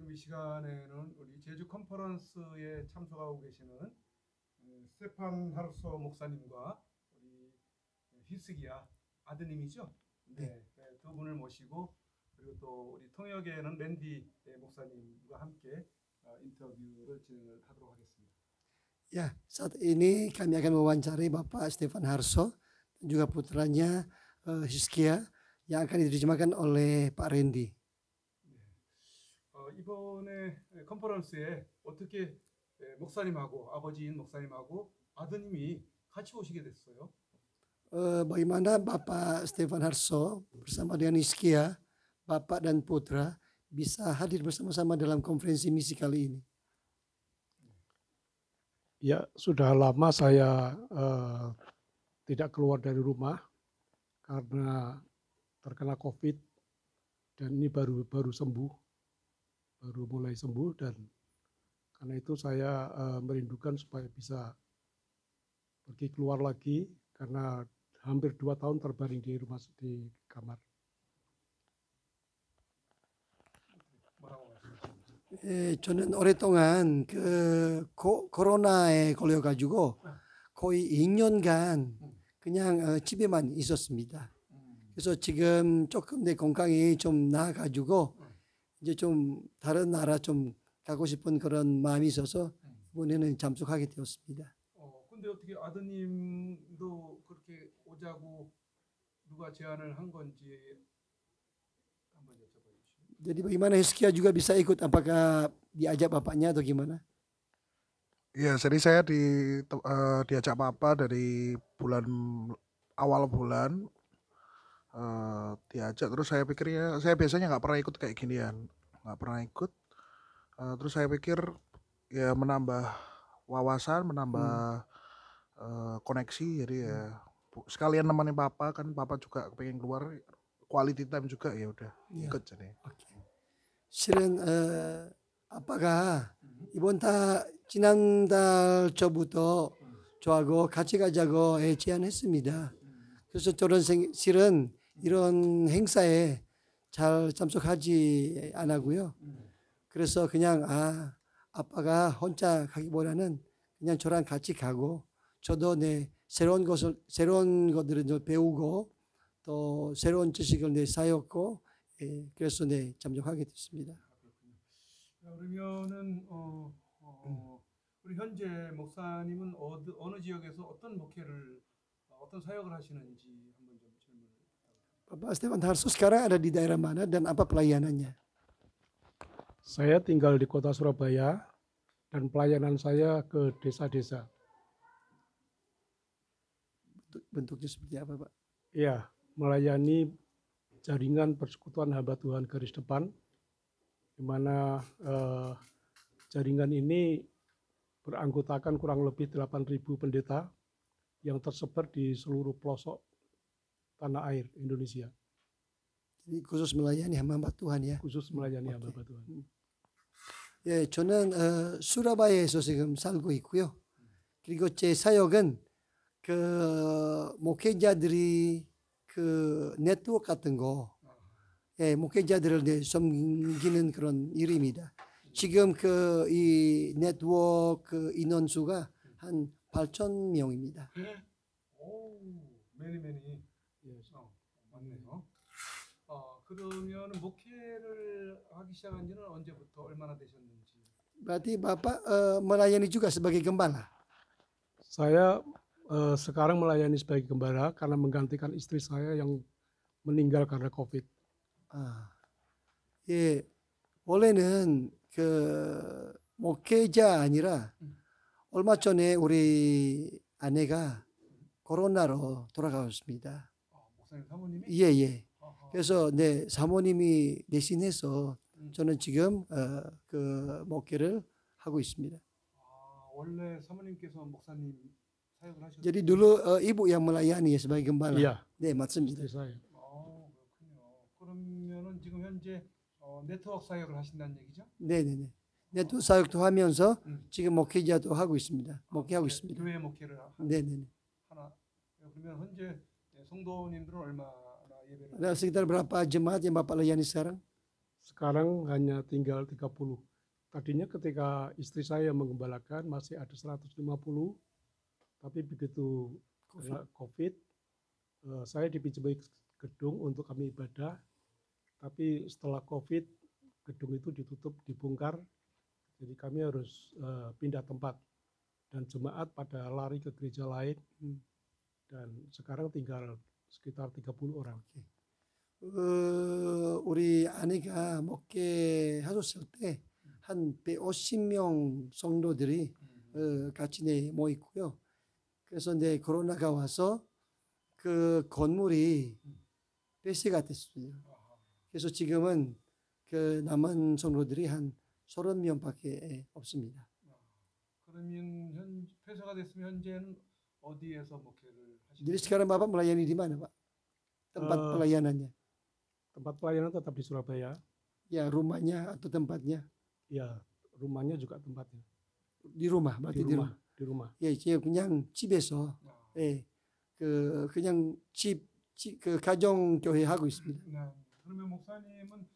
그럼 이 시간에는 우리 제주 컨퍼런스에 참석하고 계시는 스테판 하르소 목사님과 우리 히스기야 아드님이죠. 네, 네, 두 분을 모시고 그리고 또 우리 통역에는 랜디 목사님과 함께 인터뷰를 진행을 하도록 하겠습니다. Ya, saat ini kami akan mewawancarai Bapak Stefan Harso dan juga putranya Hizkia yang akan diterjemahkan oleh Pak Randy. 이번에 컨퍼런스에 어떻게 목사님하고 아버지인 목사님하고 아드님이 같이 오시게 됐어요? Bagaimana Bapak Stefan Harso bersama dengan Hizkia, Bapak dan Putra bisa hadir bersama-sama dalam konferensi misi kali ini? Ya, sudah lama saya tidak keluar dari rumah karena terkena COVID dan ini baru sembuh, baru mulai sembuh, dan karena itu saya merindukan supaya bisa pergi keluar lagi karena hampir 2 tahun terbaring di rumah di kamar. 저는 오랫동안 코로나에 걸려가지고 거의 2년간 그냥 집에만 있었습니다. 그래서 지금 조금 내 건강이 좀 나아가지고 이제 좀 다른 나라 좀 가고 싶은 그런 마음이 있어서 이번에는 참석하게 되었습니다. 근데 어떻게 아드님도 그렇게 오자고 누가 제안을 한 건지 한번 여쭤봐 주시죠. Jadi bagaimana Hizkia juga bisa ikut? Apakah diajak bapaknya atau gimana? Ya, jadi saya diajak papa dari awal bulan diajak, terus saya pikirnya saya biasanya nggak pernah ikut kayak ginian, nggak pernah ikut. Terus saya pikir ya menambah wawasan, menambah koneksi, jadi ya sekalian nemenin papa, kan papa juga pengen keluar, quality time juga, ya udah ikut jadi. 실은 아빠가 이번 지난달 초부터 저하고 같이 가자고 제안했습니다. 그래서 저는 실은 이런 행사에 잘 참석하지 않았고요. 그래서 그냥 아빠가 혼자 가기보다는 그냥 저랑 같이 가고 저도 새로운 것들을 배우고 또 새로운 지식을 쌓였고 그래서 참석하게 됐습니다. 그러면은 우리 현재 목사님은 어느 지역에서 어떤 목회를 어떤 사역을 하시는지 한번 좀 질문을 부탁드립니다. Bapak Stefan Harso sekarang ada di daerah mana dan apa pelayanannya? Saya tinggal di kota Surabaya dan pelayanan saya ke desa-desa. Bentuknya seperti apa, Pak? Iya, melayani jaringan persekutuan hamba Tuhan Garis Depan, di mana jaringan ini beranggotakan kurang lebih 8.000 pendeta yang tersebar di seluruh pelosok tanah air Indonesia. Jadi khusus melayani hamba Tuhan ya? khusus melayani hamba Tuhan. 예, 저는 수라바야에서 지금 살고 있고요. 그리고 제 사역은 목회자들이 네트워크 같은 거, 목회자들을 섬기는 그런 일입니다. 지금 이 네트워크 인원수가 한 8,000명입니다. 오, 매니. 맞네요. 그러면 목회를 하기 시작한 지는 언제부터 얼마나 되셨는지? Berarti Bapak melayani juga sebagai gembala? Saya sekarang melayani sebagai gembala karena menggantikan istri saya yang meninggal karena COVID. 예, 원래는 목회자 아니라 얼마 전에 우리 아내가 코로나로 돌아가셨습니다. 목사님 사모님이? 예. 그래서 사모님이 대신해서 저는 지금 목회를 하고 있습니다. 원래 사모님께서 목사님 사역을 하셨어요? Jadi dulu ibu yang melayani sebagai gembala. Iya. 네, 맞습니다. istri saya. 그렇군요. 그러면은 지금 현재 네트워크 사역을 하신다는 얘기죠? 네네네. 네트워크 사역도 하면서 지금 목회자도 하고 있습니다. 목회하고 있습니다. 교회 목회를 네네네. 하나. 그러면 현재 성도님들은 얼마나 예배를? Ada sekitar berapa jemaat yang Bapak layani sekarang? sekarang hanya tinggal 30. Tadinya ketika istri saya mengembalakan masih ada 150, tapi begitu kena COVID, saya dipinjami gedung untuk kami ibadah, tapi setelah COVID gedung itu ditutup, dibongkar, jadi kami harus pindah tempat dan jemaat pada lari ke gereja lain dan sekarang tinggal sekitar 30 orang. 우리 아내가 목회하셨을 때 한 150명 성도들이 같이 모여 있고요. 그래서 이제 코로나가 와서 그 건물이 폐쇄가 됐습니다. 그래서 지금은 그 남은 성도들이 한 30명밖에 없습니다. 그러면 폐쇄가 됐으면 현재는 어디에서 목회를 하시나요? Jadi sekarang Bapak melayani di mana, Pak? Tempat pelayanannya? Tempat pelayanan tetap di Surabaya. Ya, rumahnya atau tempatnya? Ya, rumahnya juga tempatnya. Di rumah, berarti di rumah. Di rumah. 예, 제가 그냥 집에서 예, 그냥 그 가정 교회 하고 있습니다. 네. 그러면 목사님은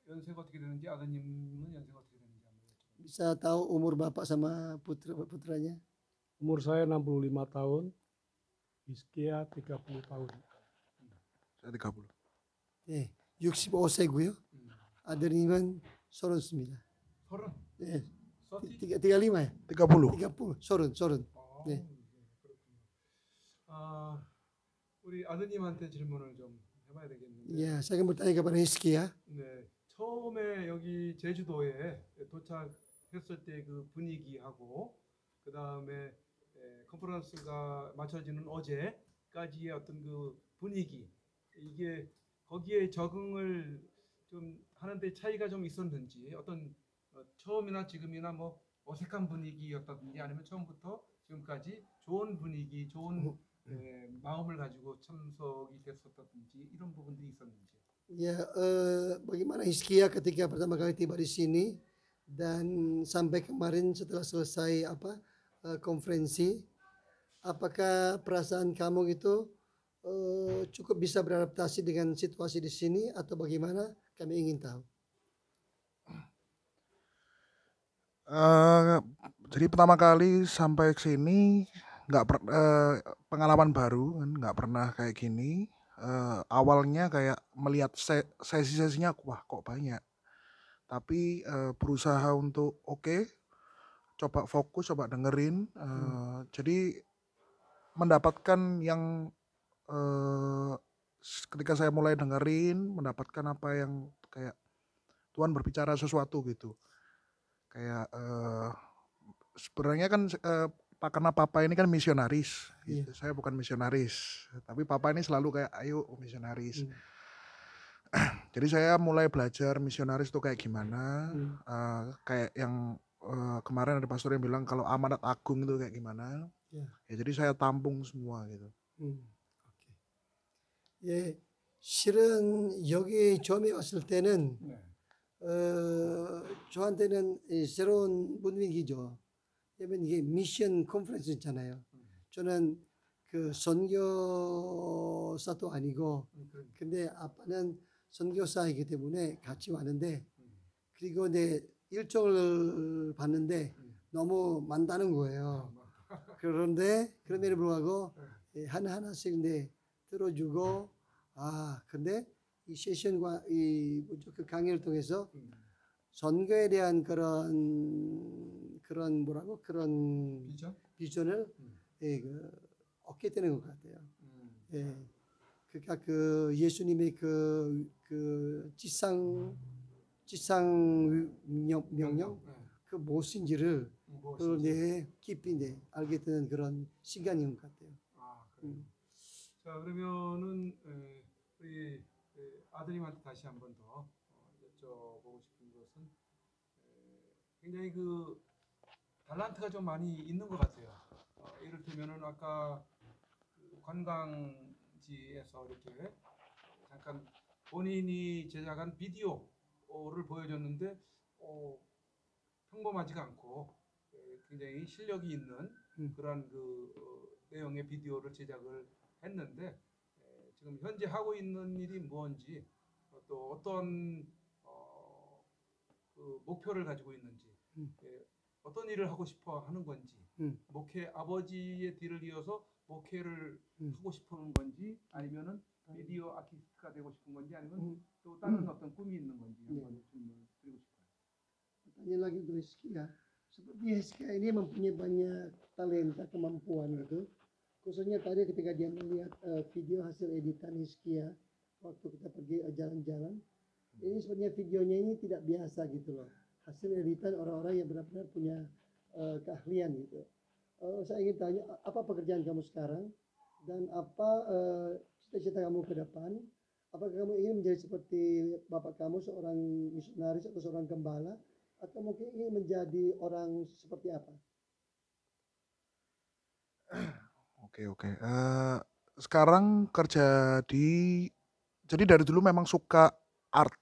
연세가 어떻게 되는지 아드님은 연세가 어떻게 되는지 한번 여쭤볼게요. Bisa tahu umur Bapak sama putranya? Umur saya 65 tahun, Hizkia 30 tahun. Saya 30. 예, 65세고요. 아드님은 30입니다. 30? 예, 30? 35야. 30. 30. 네. 그렇군요. 우리 아드님한테 질문을 좀 해봐야 되겠는데. Ya, saya akan bertanya kepada Hizkia. 네, 처음에 여기 제주도에 도착했을 때 그 분위기하고 그 다음에 컨퍼런스가 마쳐지는 어제까지의 어떤 그 분위기 이게 거기에 적응을 좀 하는데 차이가 좀 있었는지 어떤 처음이나 지금이나 뭐 어색한 분위기였다든지 아니면 처음부터 지금까지 좋은 분위기, 좋은 마음을 가지고 참석이 됐었다든지 이런 부분들이 있었는지. Ya, bagaimana Hizkia ketika pertama kali tiba di sini dan sampai kemarin setelah selesai konferensi, apakah perasaan kamu itu cukup bisa beradaptasi dengan situasi di sini atau bagaimana? Kami ingin tahu. Jadi pertama kali sampai ke sini pengalaman baru kan, nggak pernah kayak gini. Awalnya kayak melihat sesi-sesinya, wah kok banyak. Tapi berusaha untuk coba fokus, coba dengerin. Jadi mendapatkan yang ketika saya mulai dengerin, mendapatkan apa yang kayak Tuhan berbicara sesuatu gitu. Kayak sebenarnya kan karena papa ini kan misionaris gitu. Saya bukan misionaris, tapi papa ini selalu kayak ayo misionaris. Jadi saya mulai belajar misionaris itu kayak gimana. Kayak yang kemarin ada pastor yang bilang kalau amanat agung itu kayak gimana. Ya, jadi saya tampung semua gitu. 예, 실은 여기 처음에 왔을 때는 저한테는 새로운 분위기죠. 왜냐면 이게 미션 컨퍼런스 있잖아요. 저는 그 선교사도 아니고, 근데 아빠는 선교사이기 때문에 같이 왔는데, 그리고 내 일정을 봤는데 너무 많다는 거예요. 그런데 그럼에도 불구하고 하나하나씩 이제 들어주고, 근데 이 세션과 그 강의를 통해서 선교에 대한 그런 비전을 얻게 되는 것 같아요. 그러니까 그 예수님의 그 지상 명령 그 무엇인지를 깊이 알게 되는 그런 시간인 것 같아요. 자, 그러면은 우리 아드님한테 다시 한 번 더 여쭤보고 싶은 것은 굉장히 그 달란트가 좀 많이 있는 것 같아요. 이를테면은 아까 그 관광지에서 이렇게 잠깐 본인이 제작한 비디오를 보여줬는데 평범하지가 않고 굉장히 실력이 있는 그런 그 내용의 비디오를 제작을 했는데 지금 현재 하고 있는 일이 뭔지 또 어떤 목표를 가지고 있는지, 음. 어떤 일을 하고 싶어 하는 건지, 음. 아버지의 뒤를 이어서 목회를 음. 하고 싶은 건지, 아니면은 비디오 아티스트가 되고 싶은 건지, 아니면 또 다른 어떤 꿈이 있는 건지 한번 질문을 드리고 싶어요. Pertanyaan lagi untuk Hizkia. Seperti Hizkia ini mempunyai banyak talenta, kemampuan gitu. Khususnya tadi ketika dia melihat video hasil editan Hizkia waktu kita pergi jalan-jalan. Ini sebenarnya videonya ini tidak biasa gitu loh. Hasil editan orang-orang yang benar-benar punya keahlian gitu. Saya ingin tanya, apa pekerjaan kamu sekarang dan apa cita-cita kamu ke depan? Apakah kamu ingin menjadi seperti bapak kamu, seorang misionaris atau seorang gembala, atau mungkin ingin menjadi orang seperti apa? Oke. Sekarang kerja jadi dari dulu memang suka art,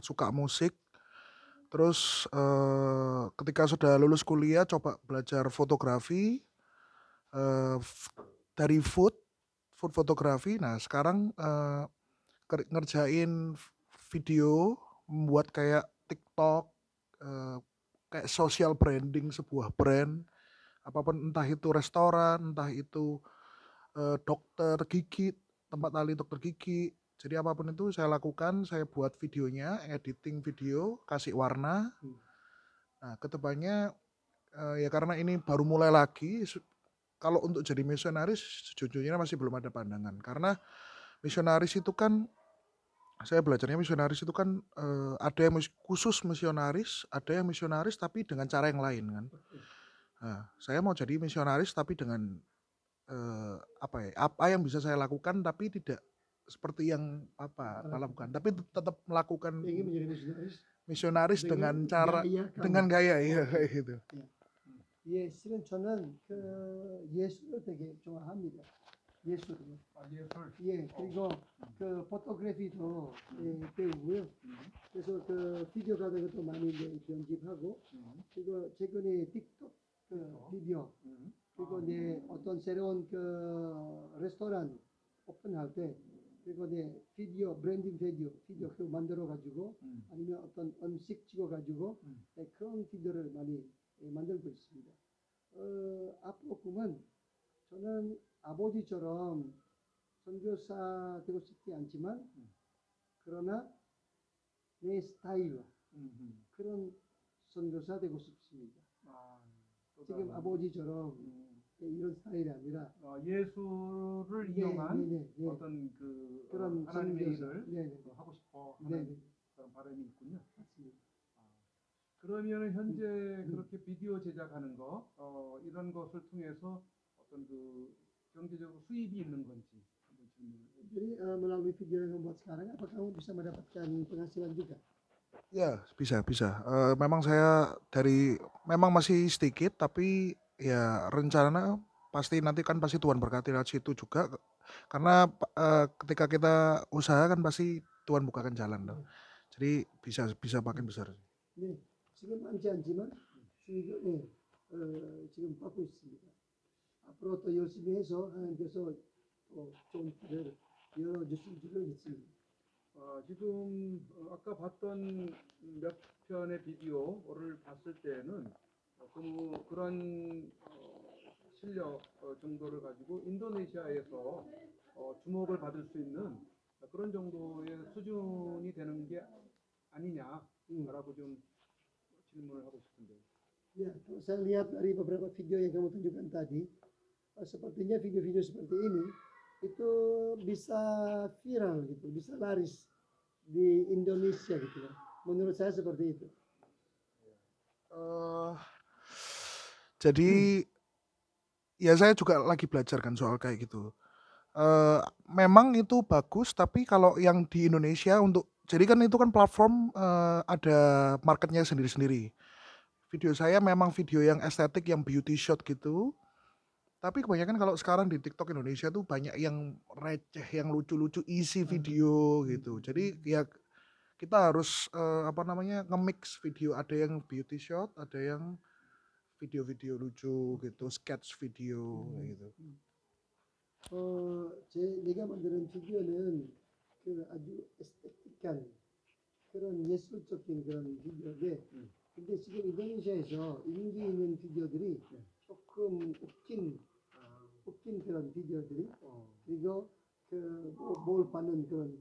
suka musik. Terus ketika sudah lulus kuliah coba belajar fotografi dari food fotografi. Nah sekarang ngerjain video, membuat kayak TikTok, kayak social branding sebuah brand, apapun, entah itu restoran, entah itu dokter gigi, tempat ahli dokter gigi. Jadi apapun itu saya lakukan, saya buat videonya, editing video, kasih warna. Nah kedepannya ya karena ini baru mulai lagi, kalau untuk jadi misionaris sejujurnya masih belum ada pandangan. Karena misionaris itu kan, saya belajarnya misionaris itu kan ada yang khusus misionaris, ada yang misionaris tapi dengan cara yang lain kan. Nah, saya mau jadi misionaris tapi dengan apa yang bisa saya lakukan tapi tidak seperti yang lakukan, tapi tetap melakukan Ingin menjadi misionaris misionaris dengan cara gaya kamu. dengan gaya ya kayak gitu. 예, 실은 저는 그 예술을 되게 좋아합니다. 예술을. 예술. 예, 그리고 그 포토그래피도 배우고요. 그래서 그 비디오 같은 것도 많이 이제 편집하고, 그리고 최근에 틱톡 그 비디오, 그리고 이제 어떤 새로운 그 레스토랑 오픈할 때, 그리고 이제 비디오 브랜딩 비디오 그 만들어 가지고, 아니면 어떤 음식 찍어 가지고 그런 비디오를 많이 만들고 있습니다. 앞으로 꿈은 저는 아버지처럼 선교사 되고 싶지 않지만, 그러나 내 스타일로 그런 선교사 되고 싶습니다. 지금 아버지처럼 이런 스타일이 아니라 예술을 이용한 어떤 그런 하나님의 선교사. 일을 하고 싶어 하는 그런 바람이 있군요. 그러면 현재 그렇게 비디오 제작하는 거 이런 것을 통해서 어떤 그 경제적으로 수입이 있는 건지 한번 질문을. Jadi melalui video yang membuat sekarang, apakah kamu bisa mendapatkan penghasilan juga? Ya bisa. Memang saya memang masih sedikit tapi ya rencana pasti nanti kan pasti Tuhan berkati lewat situ juga, karena ketika kita usaha kan pasti Tuhan bukakan jalan loh. Jadi bisa makin besar. 네, 지금 많지 않지만 지금 지금 받고 있습니다. 앞으로 또 열심히 해서 하나님께서 또 좋은 길을 열어주실 줄을 믿습니다. 지금 아까 봤던 몇 편의 비디오를 봤을 때는 그런 실력 정도를 가지고 인도네시아에서 주목을 받을 수 있는 그런 정도의 수준이 되는 게 아니냐라고 좀 질문을 하고 싶은데요. Ya, kalau saya lihat dari beberapa video yang kamu tunjukkan tadi, sepertinya video-video seperti ini itu bisa viral gitu, bisa laris di Indonesia gitu ya. Menurut saya seperti itu. Jadi ya saya juga lagi belajar kan soal kayak gitu. Memang itu bagus, tapi kalau yang di Indonesia jadi kan itu kan platform ada marketnya sendiri-sendiri. Video saya memang video yang estetik, yang beauty shot gitu. Tapi kebanyakan kalau sekarang di TikTok Indonesia tuh banyak yang receh, yang lucu-lucu, isi video gitu. Jadi ya kita harus nge-mix video, ada yang beauty shot, ada yang video-video lucu gitu, sketch video gitu. 내가 만드는 비디오는 그 아주 에스테틱한 그런 예술적인 그런 비디오인데 근데 지금 인도네시아에서 인기 있는 비디오들이 조금 웃긴 그런 비디오들이 그리고 뭘 받는 그런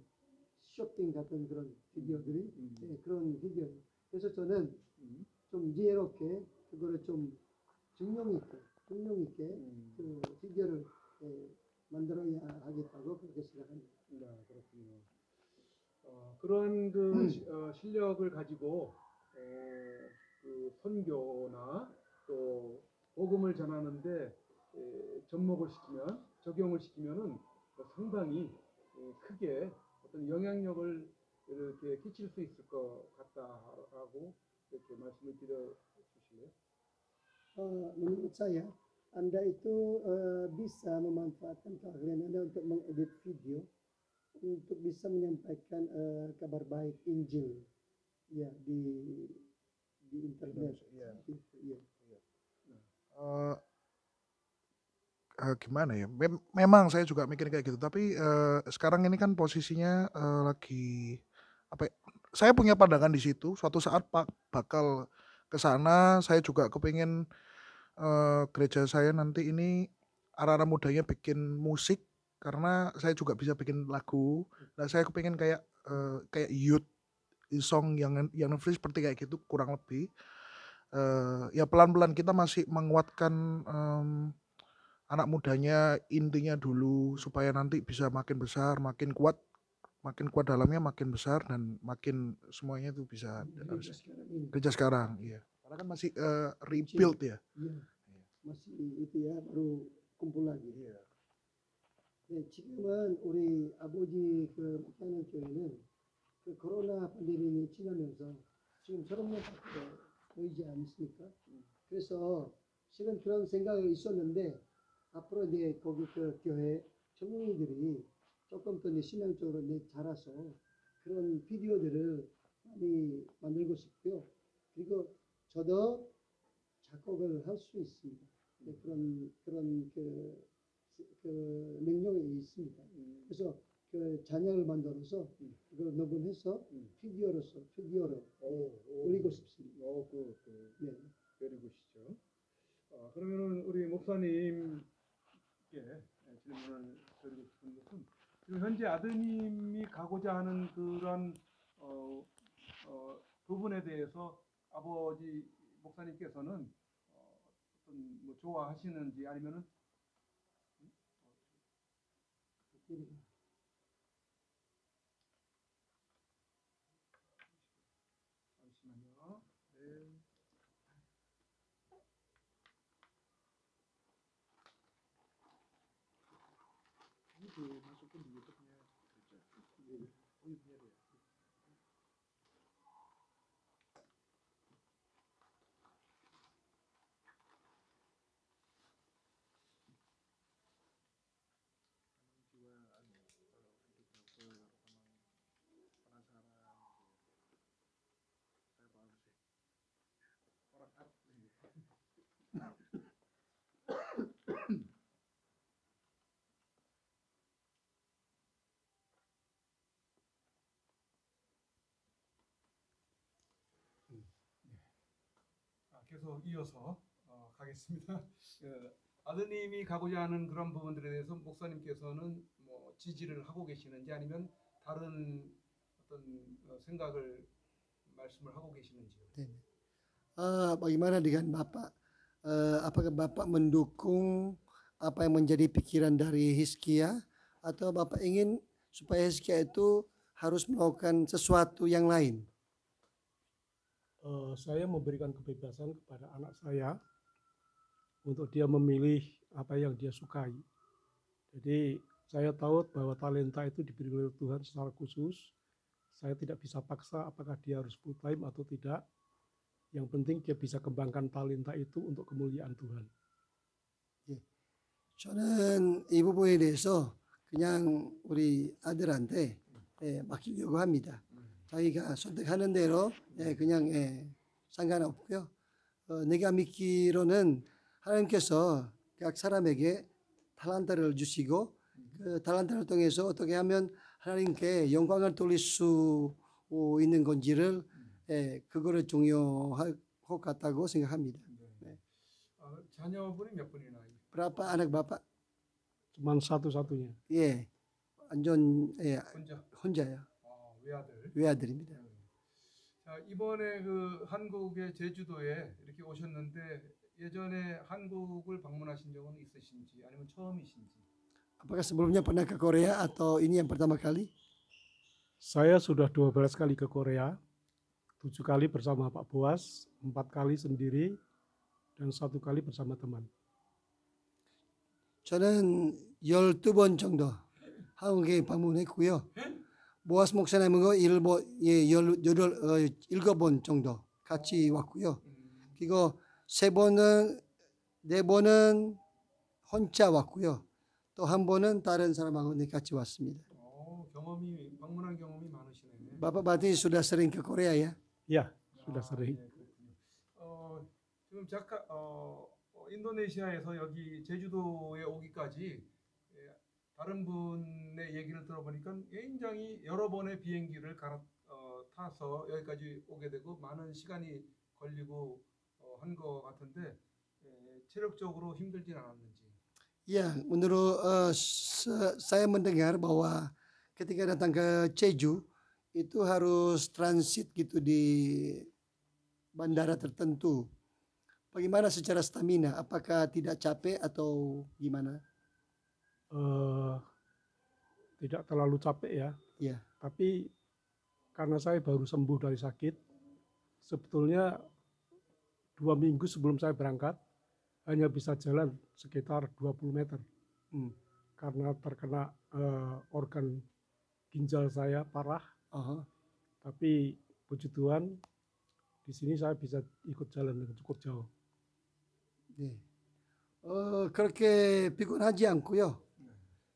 쇼핑 같은 그런 비디오들이 그런 비디오. 그래서 저는 좀 지혜롭게 그거를 좀 증명 있게 그 비디오를 만들어야 하겠다고 그렇게 생각합니다. 네, 그렇군요. 그런 그 실력을 가지고 그 선교나 또 복음을 전하는데 적용을 시키면은 상당히 크게 어떤 영향력을 이렇게 끼칠 수 있을 것 같다라고 이렇게 말씀을 드려 주실래요? Menurut saya, Anda itu bisa memanfaatkan keahlian Anda untuk mengedit video untuk bisa menyampaikan kabar baik Injil ya di internet. Iya. Gitu, ya. Gimana ya? Memang saya juga mikir kayak gitu. Tapi sekarang ini kan posisinya lagi apa? Saya punya pandangan di situ. Suatu saat bakal ke sana. Saya juga kepingin gereja saya nanti ini anak-anak mudanya bikin musik karena saya juga bisa bikin lagu. Nah, saya kepingin kayak youth song yang seperti kayak gitu kurang lebih. Ya pelan-pelan kita masih menguatkan anak mudanya intinya dulu supaya nanti bisa makin besar, makin kuat dalamnya makin besar dan makin semuanya itu bisa gereja sekarang, iya. Karena kan masih rebuild ya. Iya. Masih itu ya baru kumpul lagi. Iya. 네, 지금은 우리 아버지 그 목사님 교회는 그 코로나 팬데믹이 지나면서 지금 저런 밖에 보이지 않습니까? 그래서 실은 그런 생각이 있었는데 앞으로 이제 거기 그 교회 청년이들이 조금 더 신앙적으로 자라서 그런 비디오들을 많이 만들고 싶고요. 그리고 저도 작곡을 할 수 있습니다. 네, 그런 그 능력이 있습니다. 그래서 그 잔향을 만들어서 그걸 녹음해서 피디오로 올리고 싶습니다. 네. 내리고시죠. 그러면은 우리 목사님께 질문을 드리고 싶은 것은 지금 현재 아드님이 가고자 하는 그런 부분에 대해서 아버지 목사님께서는 어떤 뭐 좋아하시는지 아니면은 잠시만요. 네. Ini dimasukin di YouTube-nya gereja. Oh iya benar ya. Jiwa videografer memang penasaran gitu ya. Saya paham sih. Orang art nih. 계속 이어서 가겠습니다. 아드님이 가고자 하는 그런 부분들에 대해서 목사님께서는 뭐 지지를 하고 계시는지 아니면 다른 어떤 생각을 말씀을 하고 계시는지요? 네. Bagaimana dengan Bapak? Apakah Bapak mendukung apa yang menjadi pikiran dari Hizkia atau Bapak ingin supaya Hizkia itu harus melakukan sesuatu yang lain? Saya memberikan kebebasan kepada anak saya untuk dia memilih apa yang dia sukai. Jadi saya tahu bahwa talenta itu diberi oleh Tuhan secara khusus. Saya tidak bisa paksa apakah dia harus full time atau tidak. Yang penting dia bisa kembangkan talenta itu untuk kemuliaan Tuhan. 저는 이 부분에 대해서 그냥 우리 아들한테 맡기려고 합니다. 자기가 선택하는 대로 그냥 상관없고요. 내가 믿기로는 하나님께서 각 사람에게 탈란트를 주시고 그 탈란트를 통해서 어떻게 하면 하나님께 영광을 돌릴 수 있는 건지를 그거를 중요할 것 같다고 생각합니다. 네. 자녀분이 몇 분이나? Berapa anak bapak? Cuman satu-satunya. 예, 완전 혼자. 혼자요. 외아들. 외아들입니다. 자, 이번에 그 한국의 제주도에 이렇게 오셨는데 예전에 한국을 방문하신 적은 있으신지 아니면 처음이신지? Apakah sebelumnya pernah ke Korea atau ini yang pertama kali? Saya sudah 12 kali ke Korea, 7 kali bersama Pak Boas, 4 kali sendiri, dan 1 kali bersama teman. 저는 12번 정도 한국에 방문했고요. 보아스 목사님하고 7번 정도 같이 왔고요. 그리고 4번은 혼자 왔고요. 또 한 번은 다른 사람하고 같이 왔습니다. 방문한 경험이 많으시네. Bapak berarti sudah sering ke Korea ya? Ya, sudah sering. 예, 그렇군요. 지금 잠깐 인도네시아에서 여기 제주도에 오기까지 다른 분의 얘기를 들어보니까 굉장히 여러 번의 비행기를 타서 여기까지 오게 되고 많은 시간이 걸리고 한 것 같은데 체력적으로 힘들진 않았는지. Ya, menurut saya mendengar bahwa ketika datang ke Jeju itu harus transit gitu di bandara tertentu. Bagaimana secara stamina? Apakah tidak capek atau gimana? Tidak terlalu capek ya. Ya. Tapi karena saya baru sembuh dari sakit, sebetulnya 2 minggu sebelum saya berangkat hanya bisa jalan sekitar 20 meter. Karena terkena organ ginjal saya parah. Tapi puji Tuhan di sini saya bisa ikut jalan dengan cukup jauh. 네. 그렇게 피곤하지 않고요.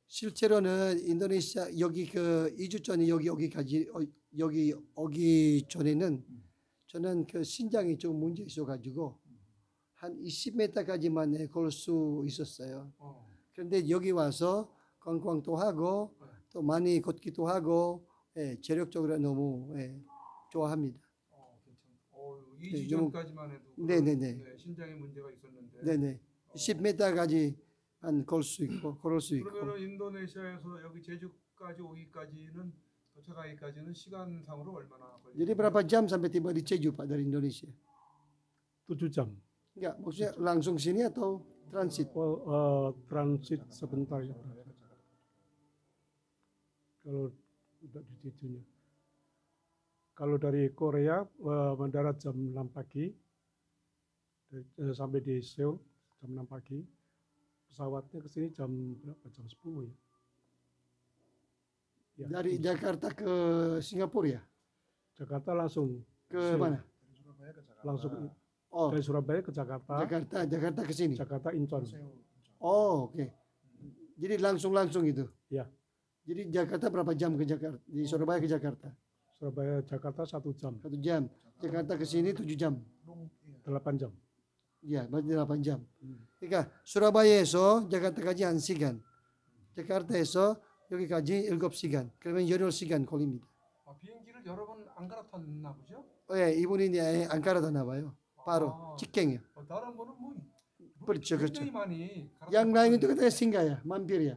실제로는 인도네시아 여기 그 2주 전에 여기 오기 전에는 저는 그 신장이 좀 문제 있어가지고 한 20m까지만 걸 수 있었어요. 그런데 여기 와서 관광도 하고 또 많이 걷기도 하고 체력적으로 너무 좋아합니다. 2주 전까지만 해도 신장에 문제가 있었는데. 네네. 10m까지 걸을 수 있고. 그러면 인도네시아에서 여기 제주까지 오기까지는 도착하기까지는 시간상으로 얼마나 걸려요? Jadi berapa jam sampai tiba di Jeju Pak dari Indonesia? 7 jam. Enggak, maksudnya langsung sini atau transit? Transit sebentar ya. Kalau udah di Jejunya. Kalau dari Korea mendarat jam 6 pagi sampai di Seoul jam 6 pagi. Pesawatnya ke sini jam berapa? Jam 10 ya. Dari Jakarta ke Singapura ya? Jakarta langsung ke mana? Langsung Oh, dari Surabaya ke Jakarta. Jakarta ke sini. Jakarta Incheon. Oh, oke. Jadi langsung itu. Ya. Jadi Jakarta berapa jam ke Jakarta? Di Surabaya ke Jakarta? Surabaya Jakarta 1 jam. 1 jam. Jakarta ke sini 7 jam. 8 jam. Iya, berarti 8 jam. 그러니까 수라바이에서 자카르타까지 1시간. 자카르타에서 여기까지 7시간. 그러면 8시간 걸립니다. 비행기를 여러 번 안 갈아탔나 보죠? 예, 이분이 안 갈아탔나 봐요. 바로 직행이요. 다른 분은 그렇죠. 굉장히 많이 Yang lain itu katanya singgah ya, mampir ya.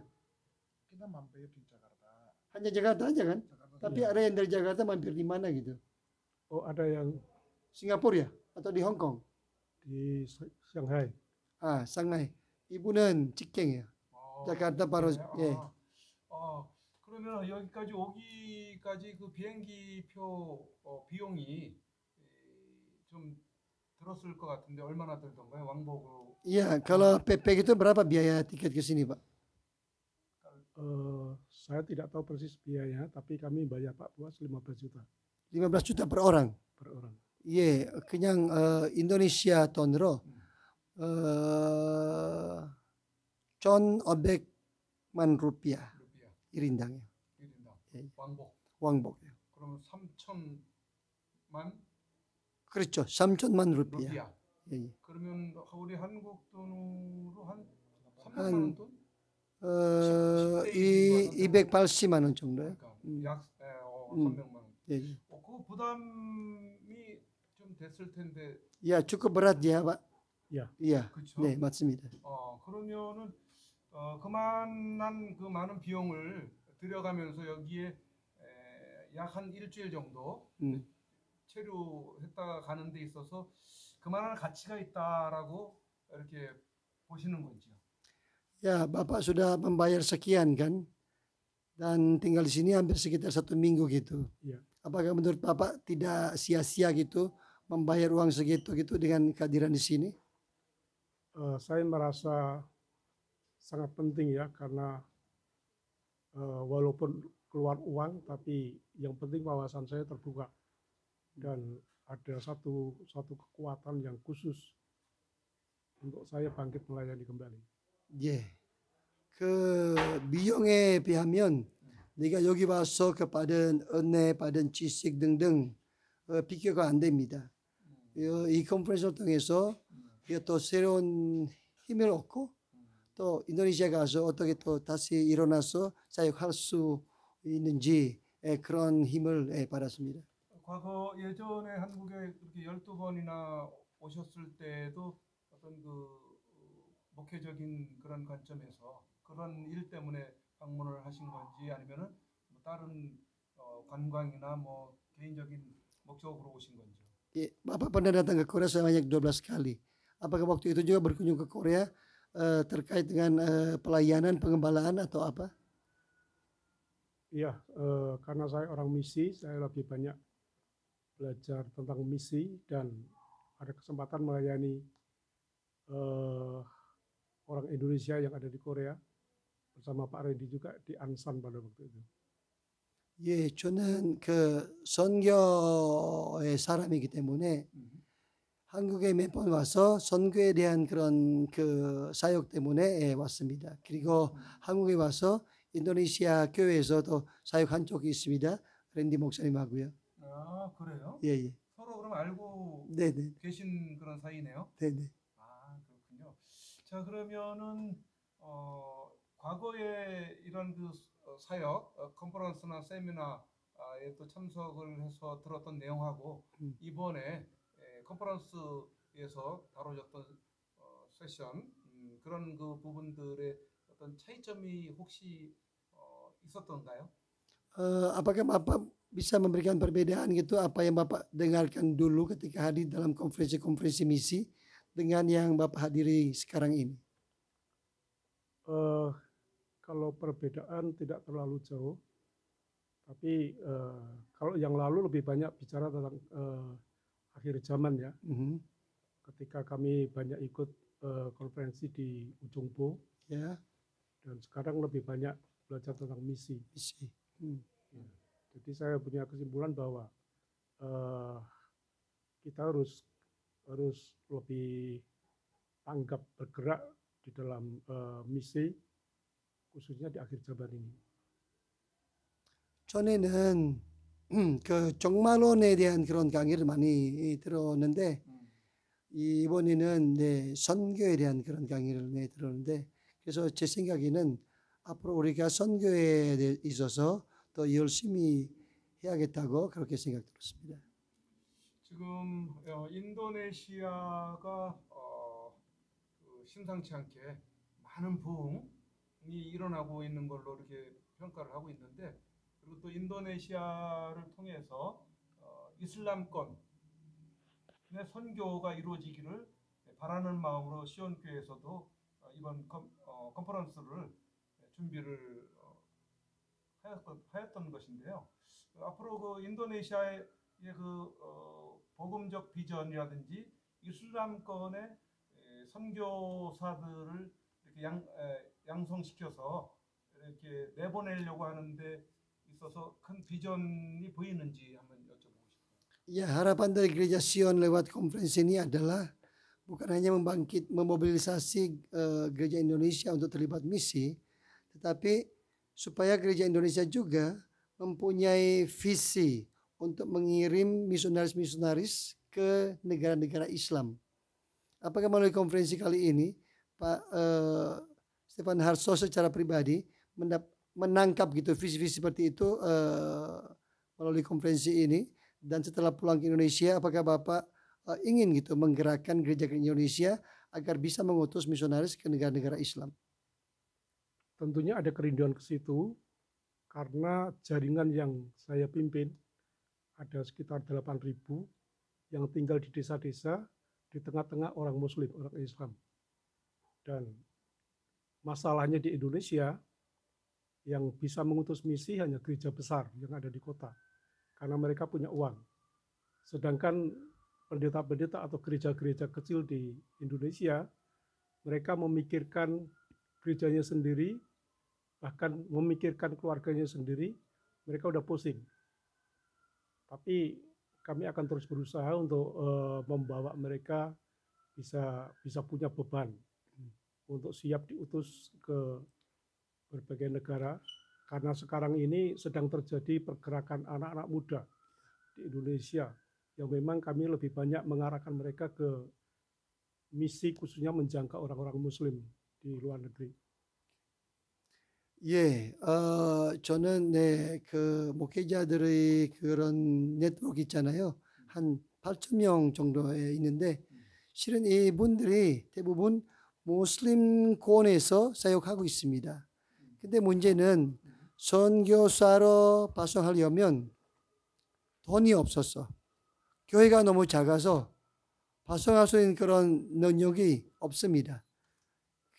Kita mampir di Jakarta. Hanya Jakarta aja kan? Tapi ada yang dari Jakarta mampir di mana gitu? Oh, ada yang Singapura ya? Atau di Hong Kong? di Shanghai. Shanghai. 이분은 직행이에요. 자카르타 바로 예. 그러면 여기까지 오기까지 그 비행기표 비용이 좀 들었을 것 같은데 얼마나 들던가요? 왕복으로? Iya, kalau PP itu berapa biaya tiket ke sini, Pak? Saya tidak tahu persis biayanya, tapi kami bayar Pak Buas 15 juta 15 juta per orang. per orang. 예, 그냥 인도네시아 돈으로 1,500만 rupiah 1인당이요. 1인당 예. 왕복. 왕복이요. 그러면 3천만 그렇죠. 3천만 rupiah. 루피아. 예. 그러면 우리 한국 돈으로 한 300만 한 원 돈? 280만 원 정도요. 그러니까 약 300만 원. 예. 그 그 부담이 좀 됐을 텐데, Ya cukup berat ya Pak. Ya. Iya. 그렇죠? 네 맞습니다. 그러면은 그만한 그 많은 비용을 들여가면서 여기에 약 한 일주일 정도 음. 체류했다가 가는 데 있어서 그만한 가치가 있다라고 이렇게 보시는 건지요? Ya Bapak sudah membayar sekian kan dan tinggal di sini hampir sekitar 1 minggu gitu. Iya. Apakah menurut Bapak tidak sia-sia gitu membayar uang segitu gitu dengan kehadiran di sini? Saya merasa sangat penting ya karena walaupun keluar uang tapi yang penting wawasan saya terbuka dan ada satu kekuatan yang khusus untuk saya bangkit melayani kembali. 예. 그 비용에 비하면 내가 여기 와서 그 받은 은혜, 받은 지식 등등 비교가 안 됩니다. 이 컨퍼런스를 통해서 또 새로운 힘을 얻고 또 인도네시아 가서 어떻게 또 다시 일어나서 사역할 수 있는지 그런 힘을 받았습니다. 과거 예전에 한국에 그렇게 12번이나 오셨을 때도 어떤 그 목회적인 그런 관점에서 그런 일 때문에 방문을 하신 건지 아니면은 뭐 다른 관광이나 뭐 개인적인 목적으로 오신 건지요? Ya, Bapak pernah datang ke Korea sebanyak 12 kali. Apakah waktu itu juga berkunjung ke Korea terkait dengan pelayanan, pengembalaan atau apa? Iya, karena saya orang misi, saya lebih banyak belajar tentang misi dan ada kesempatan melayani orang Indonesia yang ada di Korea bersama Pak Randy juga di Ansan pada waktu itu. 예, 저는 그 선교의 사람이기 때문에 한국에 몇 번 와서 선교에 대한 그런 그 사역 때문에 왔습니다. 그리고 한국에 와서 인도네시아 교회에서도 사역한 적이 있습니다. 랜디 목사님하고요. 아, 그래요? 예, 예. 서로 그럼 알고 네네. 계신 그런 사이네요? 네네. 아, 그렇군요. 자, 그러면은 과거에 이런 그 사역, 컨퍼런스나 세미나에 또 참석을 해서 들었던 내용하고 이번에 컨퍼런스에서 다뤄졌던 세션 그런 그 부분들의 어떤 차이점이 혹시 있었던가요? Apakah Bapak bisa memberikan perbedaan gitu apa yang Bapak dengarkan dulu ketika hadir dalam konferensi-konferensi misi dengan yang Bapak hadiri sekarang ini? Kalau perbedaan tidak terlalu jauh, tapi kalau yang lalu lebih banyak bicara tentang akhir zaman ya. Ketika kami banyak ikut konferensi di Ujung Po, Ya, dan sekarang lebih banyak belajar tentang misi. misi. Ya. Jadi saya punya kesimpulan bahwa kita harus lebih tanggap bergerak di dalam misi, khususnya di akhir zaman ini. 전에는 그 종말론에 대한 그런 강의를 많이 들었는데 이번에는 선교에 대한 그런 강의를 들었는데 그래서 제 생각에는 앞으로 우리가 선교에 있어서 더 열심히 해야겠다고 그렇게 생각 들었습니다. 지금 인도네시아가 심상치 않게 많은 부흥이 일어나고 있는 걸로 이렇게 평가를 하고 있는데 그리고 또 인도네시아를 통해서 이슬람권의 선교가 이루어지기를 바라는 마음으로 시온교회에서도 이번 컨퍼런스를 준비를 하였던 것인데요. 앞으로 그 인도네시아의 그 복음적 비전이라든지 이슬람권의 선교사들을 이렇게 양성시켜서 이렇게 내보내려고 하는데 있어서 큰 비전이 보이는지 한번 여쭤보고 싶어요. Ya, harapan dari Gereja Sion lewat konferensi ini adalah bukan hanya memobilisasi gereja Indonesia untuk terlibat misi, tetapi supaya gereja Indonesia juga mempunyai visi untuk mengirim misionaris-misionaris ke negara-negara Islam. Apakah melalui konferensi kali ini Pak Stefan Harso secara pribadi menangkap gitu visi-visi seperti itu melalui konferensi ini Dan setelah pulang ke Indonesia, apakah Bapak ingin gitu menggerakkan gereja Indonesia agar bisa mengutus misionaris ke negara-negara Islam? Tentunya ada kerinduan ke situ karena jaringan yang saya pimpin ada sekitar 8.000 yang tinggal di desa-desa di tengah-tengah orang Muslim, orang Islam. Dan masalahnya di Indonesia yang bisa mengutus misi hanya gereja besar yang ada di kota karena mereka punya uang. Sedangkan pendeta-pendeta atau gereja-gereja kecil di Indonesia, mereka memikirkan gerejanya sendiri, bahkan memikirkan keluarganya sendiri, mereka udah pusing. Tapi kami akan terus berusaha untuk membawa mereka bisa punya beban untuk siap diutus ke berbagai negara, karena sekarang ini sedang terjadi pergerakan anak-anak muda di Indonesia yang memang kami lebih banyak mengarahkan mereka ke misi khususnya menjangkau orang-orang Muslim di luar negeri. 예, 저는 그 목회자들의 그런 네트워크 있잖아요. 한 8,000명 정도에 있는데 실은 이분들이 대부분 무슬림권에서 사역하고 있습니다. 근데 문제는 선교사로 파송하려면 돈이 없었어. 교회가 너무 작아서 파송할 수 있는 그런 능력이 없습니다.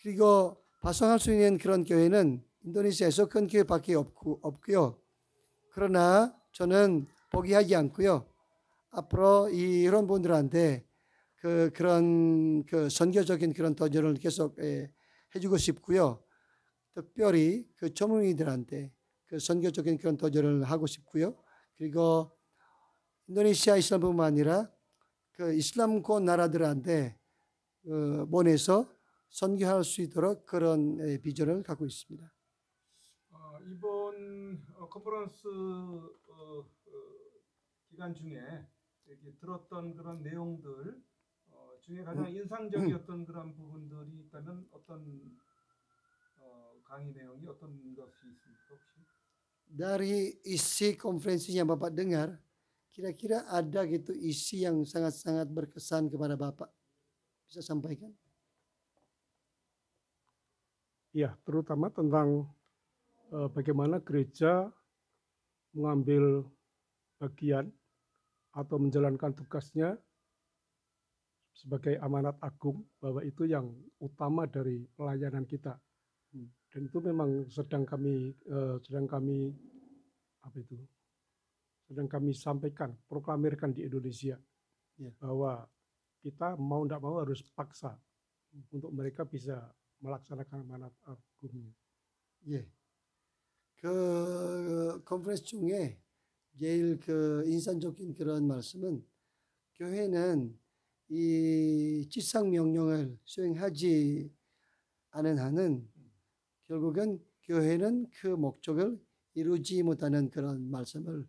그리고 파송할 수 있는 그런 교회는 인도네시아에서 큰 교회밖에 없고요. 그러나 저는 포기하지 않고요. 앞으로 이런 분들한테 그런 선교적인 그런 도전을 계속 해주고 싶고요. 특별히 그 전문의들한테 그 선교적인 그런 도전을 하고 싶고요. 그리고 인도네시아 이슬람뿐만 아니라 그 이슬람권 나라들한테 보내서 선교할 수 있도록 그런 비전을 갖고 있습니다. 이번 컨퍼런스 기간 중에 이렇게 들었던 그런 내용들 중에 가장 인상적이었던 그런 부분들이 있다면 어떤 강의 내용이 어떤 것이 있습니까 혹시? Dari isi konferensi yang Bapak dengar, kira-kira ada gitu isi yang sangat-sangat berkesan kepada Bapak? Bisa sampaikan? Ya, terutama tentang bagaimana gereja mengambil bagian atau menjalankan tugasnya sebagai amanat agung, bahwa itu yang utama dari pelayanan kita. Dan itu memang sedang kami sampaikan, proklamirkan di Indonesia, bahwa kita mau tidak mau harus paksa untuk mereka bisa melaksanakan amanat agungnya. 예. 그 컨퍼런스 중에 제일 그 인상적인 그런 말씀은 교회는 이 지상 명령을 수행하지 않은 한은 결국은 교회는 그 목적을 이루지 못하는 그런 말씀을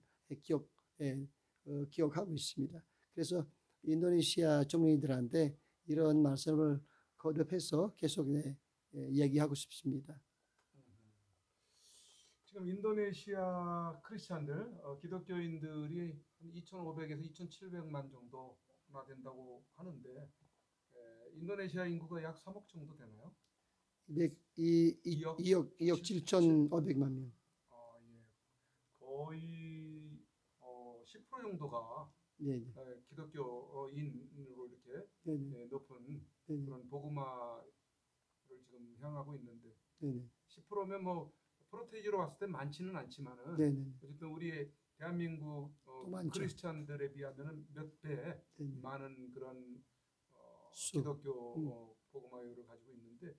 기억하고 있습니다. 그래서 인도네시아 총리들한테 이런 말씀을 거듭해서 계속 얘기하고 싶습니다. 지금 인도네시아 크리스찬들, 기독교인들이 2,500에서 2,700만 정도나 된다고 하는데 인도네시아 인구가 약 3억 정도 되나요? 2억 7,500만 명. 예. 거의 10% 정도가 기독교인으로 이렇게 높은 그런 복음화를 지금 향하고 있는데 10%면 뭐 프로테이지로 봤을 때 많지는 않지만은 어쨌든 우리 대한민국 크리스찬들에 비하면은 몇 배 많은 그런 기독교 복음화율을 가지고 있는데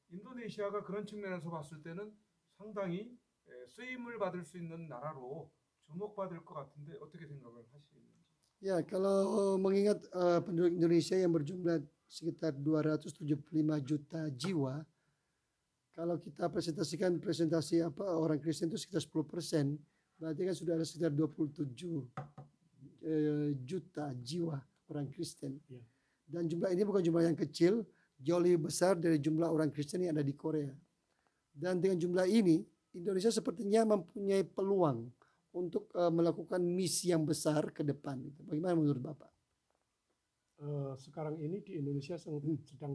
인도네시아가 그런 측면에서 봤을 때는 상당히 쓰임을 받을 수 있는 나라로 주목받을 것 같은데 어떻게 생각을 하시는지? Ya, kalau mengingat penduduk Indonesia yang berjumlah sekitar 275 juta jiwa, kalau kita presentasi orang Kristen itu sekitar 10%, berarti kan sudah ada sekitar 27 juta jiwa orang Kristen. Dan jumlah ini bukan jumlah yang kecil, jauh lebih besar dari jumlah orang Kristen yang ada di Korea. Dan dengan jumlah ini, Indonesia sepertinya mempunyai peluang untuk melakukan misi yang besar ke depan. Gitu. Bagaimana menurut Bapak? Sekarang ini di Indonesia sedang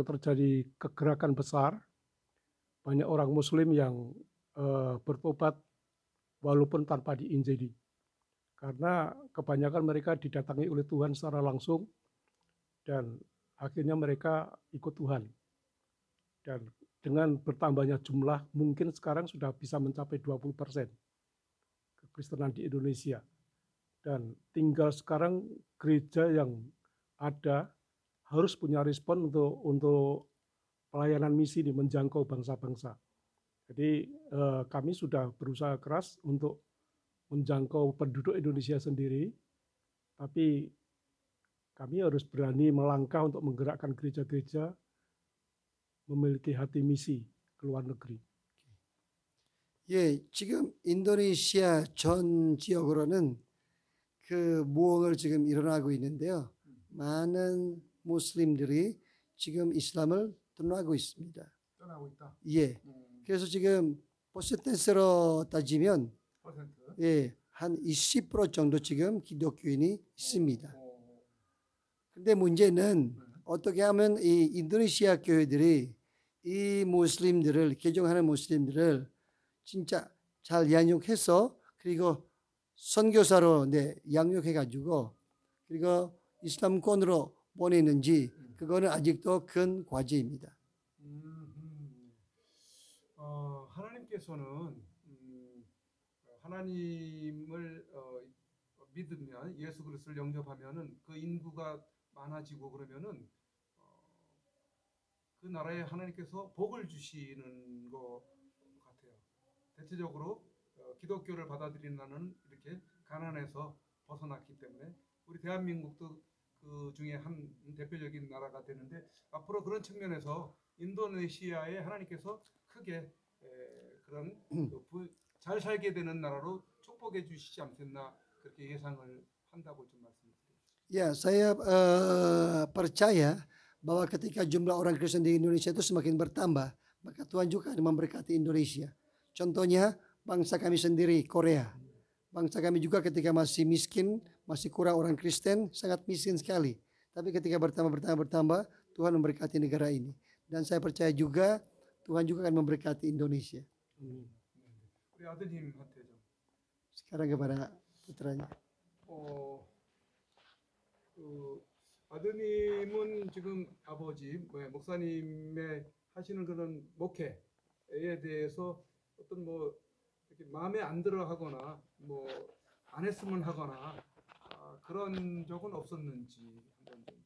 terjadi kegerakan besar. Banyak orang Muslim yang bertobat walaupun tanpa diinjili. Karena kebanyakan mereka didatangi oleh Tuhan secara langsung dan akhirnya mereka ikut Tuhan. Dan dengan bertambahnya jumlah, mungkin sekarang sudah bisa mencapai 20% kekristenan di Indonesia. Dan tinggal sekarang gereja yang ada harus punya respon untuk pelayanan misi ini menjangkau bangsa-bangsa. Jadi kami sudah berusaha keras untuk menjangkau penduduk Indonesia sendiri, tapi kami harus berani melangkah untuk menggerakkan gereja-gereja memiliki hati misi ke luar negeri. 예, 지금 인도네시아 전 지역으로는 그 무엉을 지금 일어나고 있는데요. 많은 무슬림들이 지금 이슬람을 떠나고 있습니다. 떠나고 있다. 예. 그래서 지금 퍼센테이지로 따지면 퍼센트. 예, 한 20% 정도 지금 기독교인이 있습니다. 근데 문제는 어떻게 하면 이 인도네시아 교회들이 이 무슬림들을 개종하는 무슬림들을 진짜 잘 양육해서 그리고 선교사로 양육해가지고 그리고 이슬람권으로 보내는지 그거는 아직도 큰 과제입니다. 하나님께서는 하나님을 믿으면 예수 그리스도를 영접하면은 그 인구가 많아지고 그러면은 그 나라에 하나님께서 복을 주시는 것 같아요. 대체적으로 기독교를 받아들이는 나라는 이렇게 가난에서 벗어났기 때문에 우리 대한민국도 그 중에 한 대표적인 나라가 되는데 앞으로 그런 측면에서 인도네시아에 하나님께서 크게 그런 잘 살게 되는 나라로 축복해 주시지 않겠나 그렇게 예상을 한다고 좀 말씀드립니다. Ya, saya percaya bahwa ketika jumlah orang Kristen di Indonesia itu semakin bertambah, maka Tuhan juga akan memberkati Indonesia. Contohnya bangsa kami sendiri, Korea. Bangsa kami juga ketika masih miskin, masih kurang orang Kristen, sangat miskin sekali. Tapi ketika bertambah, Tuhan memberkati negara ini. Dan saya percaya juga Tuhan juga akan memberkati Indonesia. 우리 아드님한테 좀. Sekarang kepada putranya. 아드님은 지금 아버지, 목사님의 하시는 그런 목회에 대해서 어떤 뭐 이렇게 마음에 안 들어 하거나 뭐 안 했으면 하거나 그런 적은 없었는지 한번 좀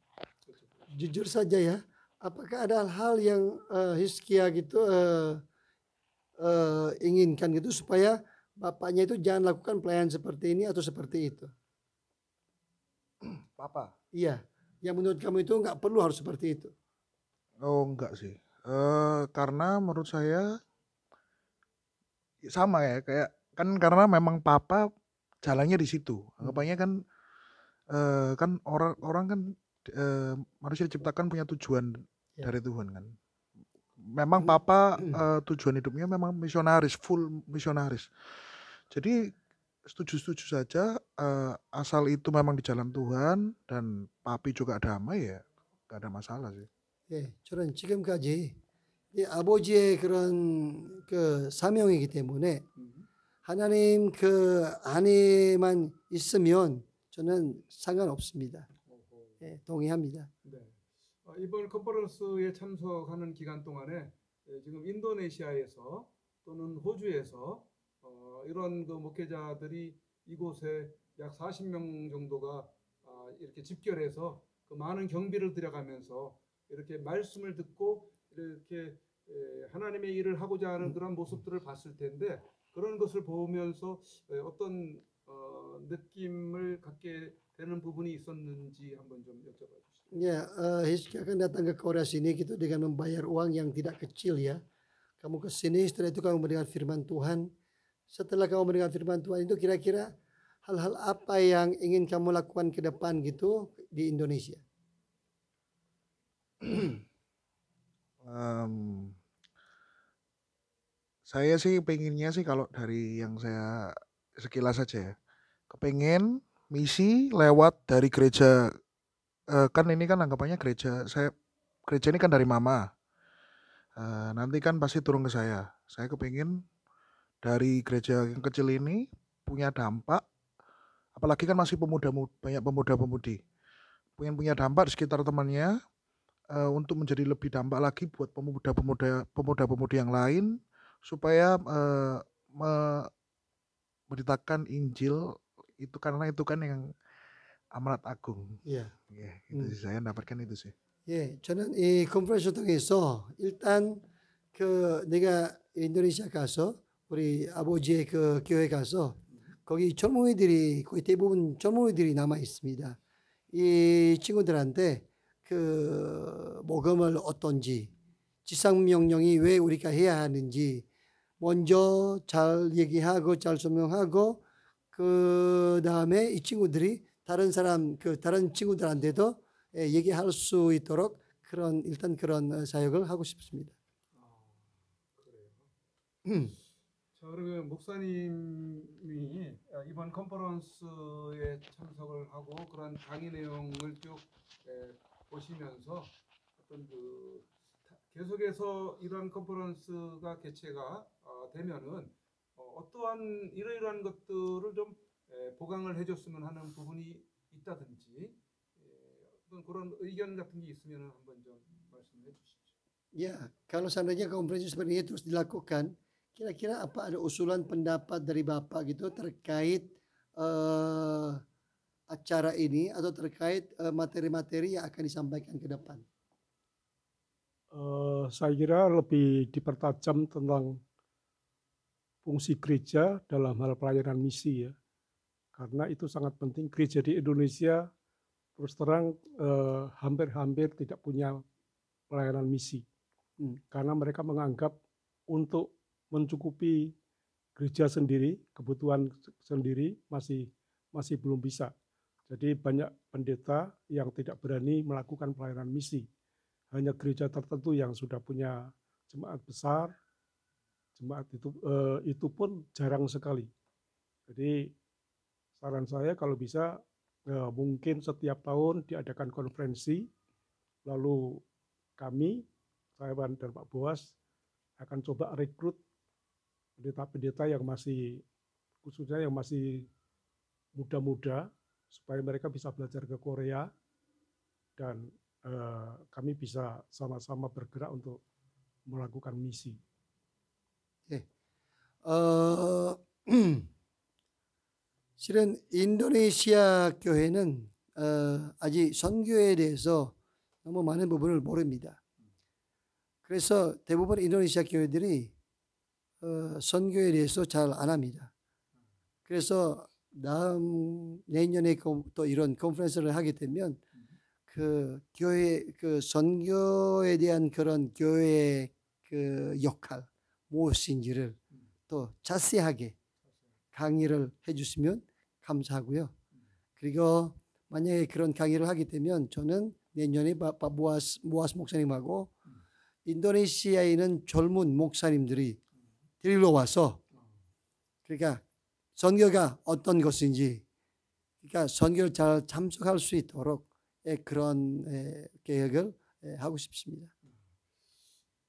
여쭤보겠습니다. Jujur saja ya, apakah ada hal yang Hizkia gitu inginkan gitu supaya bapaknya itu jangan lakukan pelayanan seperti ini atau seperti itu? Papa? Iya, yang menurut kamu itu nggak perlu harus seperti itu. Oh enggak sih, karena menurut saya sama ya, kayak kan karena memang papa jalannya di situ. Anggapannya kan kan orang kan manusia diciptakan punya tujuan dari Tuhan kan. Memang papa tujuan hidupnya memang misionaris, full misionaris. Jadi setuju saja asal itu memang di jalan Tuhan dan papi juga damai ya nggak ada masalah sih. 예, 저는 지금까지 이 아버지의 그런 그 사명이기 때문에 하나님 그 안에만 있으면 저는 상관없습니다. 예, 동의합니다. 네. 이번 컨퍼런스에 참석하는 기간 동안에 지금 인도네시아에서 또는 호주에서 이런 그 목회자들이 이곳에 약 40명 정도가 이렇게 집결해서 그 많은 경비를 들여가면서 이렇게 말씀을 듣고 이렇게 하나님의 일을 하고자 하는 그런 모습들을 봤을 텐데 그런 것을 보면서 어떤 느낌을 갖게 되는 부분이 있었는지 한번 좀 여쭤봐 주시죠. Ya, Hizkia akan datang ke Korea sini gitu dengan membayar uang yang tidak kecil ya. Kamu ke sini, setelah itu kamu mendengar firman Tuhan. Setelah kamu mendengar firman Tuhan itu kira-kira hal-hal apa yang ingin kamu lakukan ke depan gitu di Indonesia? Saya sih pengennya sih kalau dari yang saya sekilas saja ya, kepengen misi lewat dari gereja, kan ini kan anggapannya gereja ini kan dari mama, nanti kan pasti turun ke saya. Saya kepengen dari gereja yang kecil ini punya dampak, apalagi kan masih banyak pemuda-pemudi, pengen punya dampak di sekitar temannya, untuk menjadi lebih dampak lagi buat pemuda-pemudi yang lain supaya, memberitakan Injil itu karena itu kan yang amanat agung. 예. Ya, itu sih saya dapatkan itu sih. 예, 저는 이 컨퍼런스 통해서 일단 내가 인도네시아 가서 우리 아버지의 그 교회 가서 거기 젊은이들이 거의 대부분 젊은이들이 남아 있습니다. 이 친구들한테 복음을 어떤지, 지상 명령이 왜 우리가 해야 하는지 먼저 잘 얘기하고 잘 설명하고 그 다음에 이 친구들이 다른 친구들한테도 얘기할 수 있도록 일단 그런 사역을 하고 싶습니다. 자, 그러면 목사님이 이번 컨퍼런스에 참석을 하고 그런 강의 내용을 쭉 보시면서 어떤 계속해서 이러한 컨퍼런스가 개최가 되면은 어떠한 이러이러한 것들을 좀 보강을 해줬으면 하는 부분이 있다든지 어떤 그런 의견 같은 게 있으면 한번 좀 말씀해 주시죠. Ya, kalau seandainya konferensi seperti ini terus dilakukan, kira-kira apa ada usulan pendapat dari Bapak gitu terkait acara ini atau terkait materi-materi yang akan disampaikan ke depan? Saya kira lebih dipertajam tentang fungsi gereja dalam hal pelayanan misi ya. Karena itu sangat penting. Gereja di Indonesia terus terang hampir-hampir tidak punya pelayanan misi. Karena mereka menganggap untuk mencukupi gereja sendiri, kebutuhan sendiri masih belum bisa. Jadi banyak pendeta yang tidak berani melakukan pelayanan misi. Hanya gereja tertentu yang sudah punya jemaat besar, jemaat itu pun jarang sekali. Jadi saran saya kalau bisa mungkin setiap tahun diadakan konferensi, lalu kami, saya dan Pak Boas akan coba rekrut pendeta-pendeta yang khususnya yang masih muda-muda, supaya mereka bisa belajar ke Korea dan kami bisa sama-sama bergerak untuk melakukan misi. 실은 인도네시아 교회는 아직 선교에 대해서 너무 많은 부분을 모릅니다. 그래서 대부분 인도네시아 교회들이 선교에 대해서 잘 안 합니다. 그래서 내년에 또 이런 컨퍼런스를 하게 되면 교회 선교에 대한 그런 교회의 역할 무엇인지를 또 자세하게 강의를 해주시면 감사하고요. 그리고 만약에 그런 강의를 하게 되면 저는 내년에 모아스 목사님하고 인도네시아에 있는 젊은 목사님들이 데리러 와서 그러니까 선교가 어떤 것인지, 그러니까 선교를 잘 참석할 수 있도록 그런 계획을 하고 싶습니다.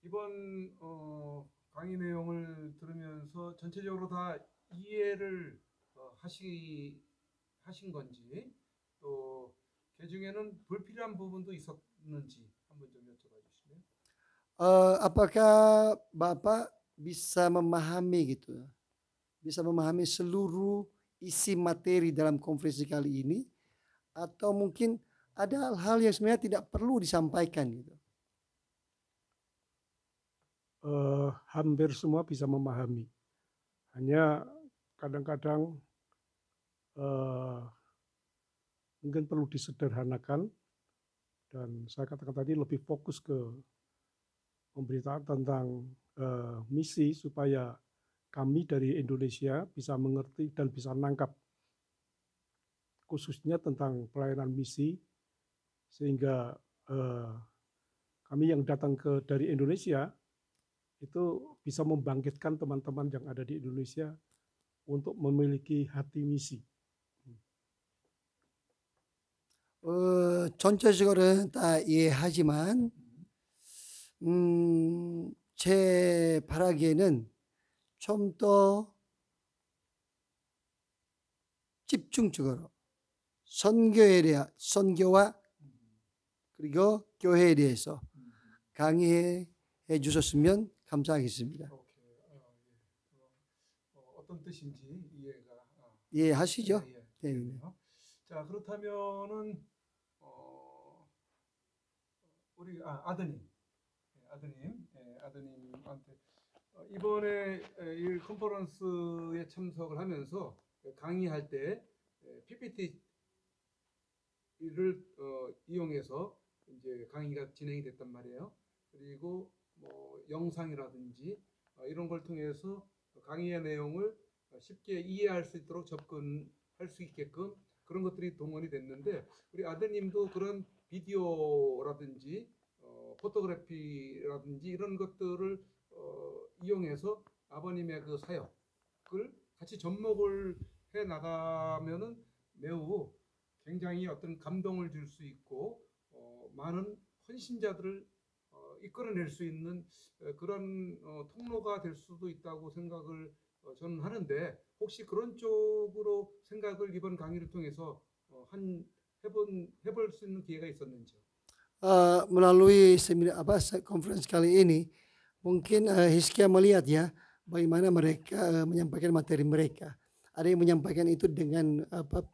이번 강의 내용을 들으면서 전체적으로 다 이해를 하신 건지, 또 개중에는 불필요한 부분도 있었는지 한번 좀 여쭤봐 주시면. Apakah Bapak bisa memahami gitu, bisa memahami seluruh isi materi dalam konferensi kali ini, atau mungkin ada hal-hal yang sebenarnya tidak perlu disampaikan gitu? Hampir semua bisa memahami. Hanya kadang-kadang mungkin perlu disederhanakan, dan saya katakan tadi lebih fokus ke pemberitaan tentang misi supaya kami dari Indonesia bisa mengerti dan bisa nangkap khususnya tentang pelayanan misi, sehingga kami yang datang dari Indonesia itu bisa membangkitkan teman-teman yang ada di Indonesia untuk memiliki hati misi. 전체적으로는 다 이해하지만 제 바라기에는 좀 더 집중적으로 선교와 그리고 교회에 대해서 강의해 주셨으면 감사하겠습니다. 어떤 뜻인지 이해하시죠? 예. 네. 자, 그렇다면은 우리 아드님한테 이번에 이 컨퍼런스에 참석을 하면서 강의할 때 PPT를 이용해서 이제 강의가 진행이 됐단 말이에요. 그리고 뭐 영상이라든지 이런 걸 통해서 강의의 내용을 쉽게 이해할 수 있도록 접근할 수 있게끔 그런 것들이 동원이 됐는데 우리 아드님도 그런 비디오라든지 포토그래피라든지 이런 것들을 이용해서 아버님의 그 사역을 같이 접목을 해 나가면은 매우 굉장히 어떤 감동을 줄 수 있고 많은 헌신자들을 이끌어낼 수 있는 그런 통로가 될 수도 있다고 생각을 저는 하는데 혹시 그런 쪽으로 생각을 이번 강의를 통해서 해볼 수 있는 기회가 있었는지요? Melalui seminar conference kali ini mungkin Hizkia melihat ya bagaimana mereka menyampaikan materi mereka. Ada yang menyampaikan itu dengan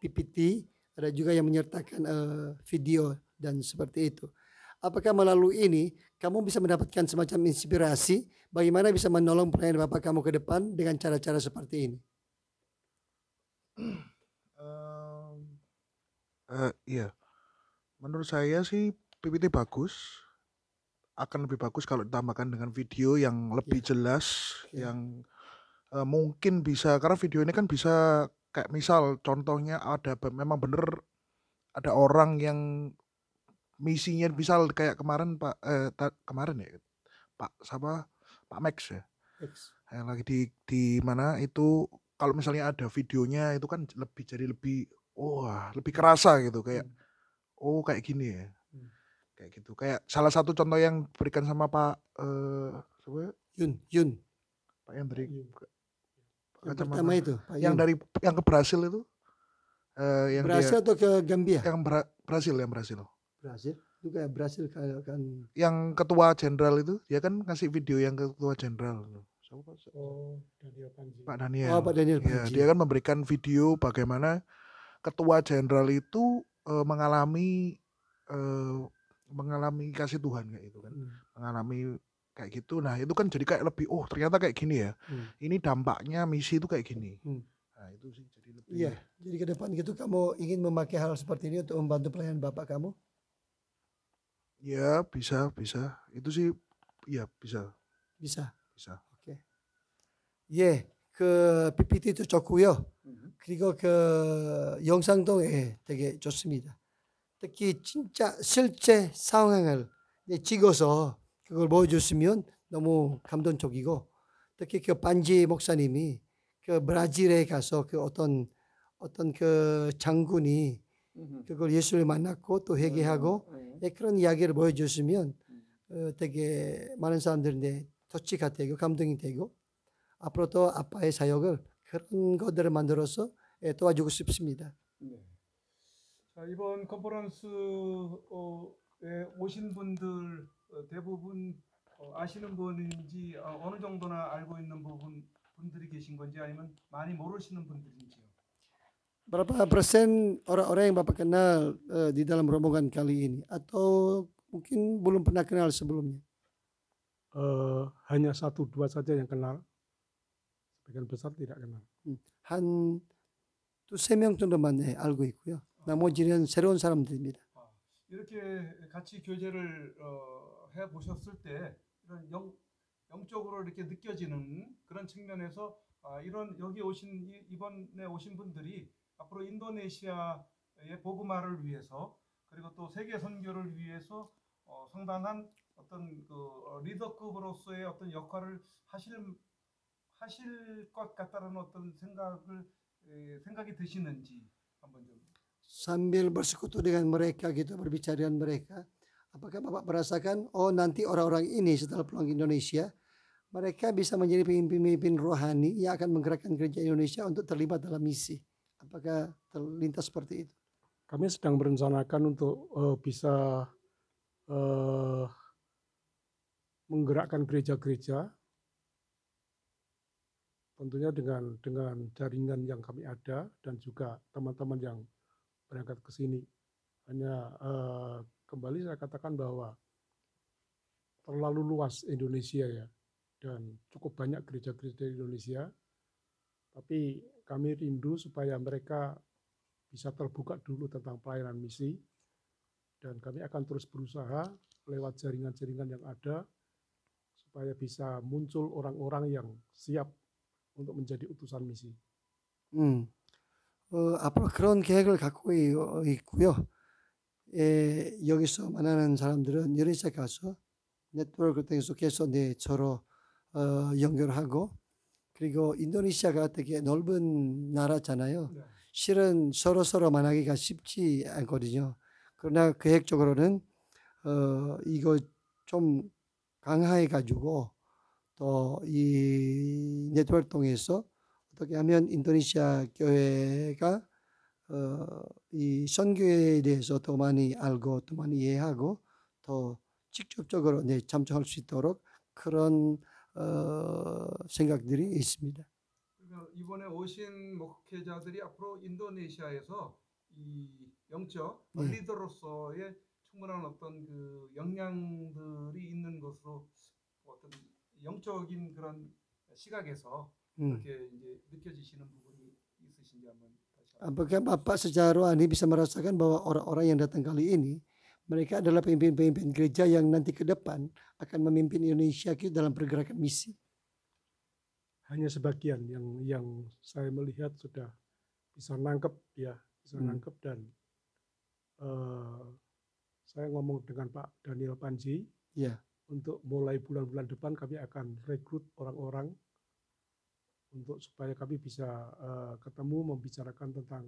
PPT, ada juga yang menyertakan video dan seperti itu. Apakah melalui ini kamu bisa mendapatkan semacam inspirasi bagaimana bisa menolong pelayan Bapak kamu ke depan dengan cara-cara seperti ini? Iya, menurut saya sih PPT bagus, akan lebih bagus kalau ditambahkan dengan video yang lebih jelas, yang mungkin bisa, karena video ini kan bisa kayak misal contohnya memang bener ada orang yang misinya misal kayak kemarin Pak Max ya, yang lagi di mana itu kalau misalnya ada videonya itu kan lebih lebih kerasa gitu kayak kayak gini ya. Kayak gitu. Kayak salah satu contoh yang diberikan sama Pak Yun. Pak Hendrik. Yang pertama itu, Pak yang Yun. yang ke Brasil itu. Yang Brasil atau ke Gambia? Yang Brasil. Brasil. Itu kayak Brasil kan. Yang ketua jenderal itu, dia kan ngasih video yang ketua jenderal. Daniel Panji. Pak Daniel. Oh, Pak Daniel Ya, Panji. dia kan memberikan video bagaimana ketua jenderal itu mengalami kasih Tuhan kayak gitu kan. Mengalami kayak gitu. Nah, itu kan jadi kayak lebih ternyata kayak gini ya. Ini dampaknya misi itu kayak gini. Nah, itu sih jadi lebih. Iya, jadi ke depan gitu kamu ingin memakai hal seperti ini untuk membantu pelayanan Bapak kamu? Ya, bisa. Itu sih ya bisa. Bisa. 오케이. 예, 그 PPT도 좋고요. 그리고 그 영상도 되게 좋습니다. 특히 진짜 실제 상황을 찍어서 그걸 보여줬으면 너무 감동적이고 특히 그 반지 목사님이 그 브라질에 가서 그 어떤 그 장군이 그걸 예수를 만났고 또 회개하고 그런 이야기를 보여줬으면 되게 많은 사람들인데 터치가 되고 감동이 되고 앞으로도 아빠의 사역을 그런 것들을 만들어서 도와주고 싶습니다. 네. 자, 이번 컨퍼런스에 오신 분들 대부분 아시는 분인지 어느 정도나 알고 있는 분들이 계신 건지 아니면 많이 모르시는 분들인지요? Berapa persen orang-orang yang Bapak kenal di dalam rombongan kali ini atau mungkin belum pernah kenal sebelumnya? Hanya 1-2 saja yang kenal. Sebagian besar tidak kenal. 한 2-3명 정도만 알고 있고요. 나머지는 새로운 사람들입니다. 이렇게 같이 교제를 해 보셨을 때 이런 영적으로 이렇게 느껴지는 그런 측면에서 이런 여기 이번에 오신 분들이 앞으로 인도네시아의 복음화를 위해서 그리고 또 세계 선교를 위해서 상당한 어떤 그 리더급으로서의 어떤 역할을 하실 것 같다는 어떤 생각이 드시는지 한번 좀. Sambil bersekutu dengan mereka gitu, berbicara dengan mereka, apakah Bapak merasakan, oh nanti orang-orang ini setelah pulang ke Indonesia, mereka bisa menjadi pemimpin-pemimpin rohani yang akan menggerakkan gereja Indonesia untuk terlibat dalam misi. Apakah terlintas seperti itu? Kami sedang merencanakan untuk bisa menggerakkan gereja-gereja, tentunya dengan jaringan yang kami ada dan juga teman-teman yang berangkat ke sini. Hanya kembali saya katakan bahwa terlalu luas Indonesia ya, dan cukup banyak gereja-gereja di Indonesia, tapi kami rindu supaya mereka bisa terbuka dulu tentang pelayanan misi, dan kami akan terus berusaha lewat jaringan-jaringan yang ada supaya bisa muncul orang-orang yang siap untuk menjadi utusan misi. 앞으로 그런 계획을 갖고 있고요. 여기서 만나는 사람들은 인도네시아 가서 네트워크 계속해서 서로 연결하고, 그리고 인도네시아가 되게 넓은 나라잖아요. 네. 실은 서로 만나기가 쉽지 않거든요. 그러나 계획적으로는 이거 좀 강화해 가지고 또 이 네트워크 통해서 어떻게 하면 인도네시아 교회가 이 선교에 대해서 더 많이 알고 더 많이 이해하고 더 직접적으로 참여할 수 있도록 그런 생각들이 있습니다. 그러니까 이번에 오신 목회자들이 앞으로 인도네시아에서 이 영적 리더로서의 충분한 어떤 그 역량들이 있는 것으로 어떤 영적인 그런 시각에서 그렇게 이제 느껴지시는 부분이 있으신지 한번 다시 한번. Apakah Bapak secara rohani bisa merasakan bahwa orang-orang yang datang kali ini mereka adalah pemimpin-pemimpin gereja yang nanti ke depan akan memimpin Indonesia dalam pergerakan misi? Hanya sebagian yang saya melihat sudah bisa nangkep ya, nangkep, dan saya ngomong dengan Pak Daniel Panji, Ya. untuk mulai bulan-bulan depan kami akan rekrut orang-orang untuk supaya kami bisa ketemu membicarakan tentang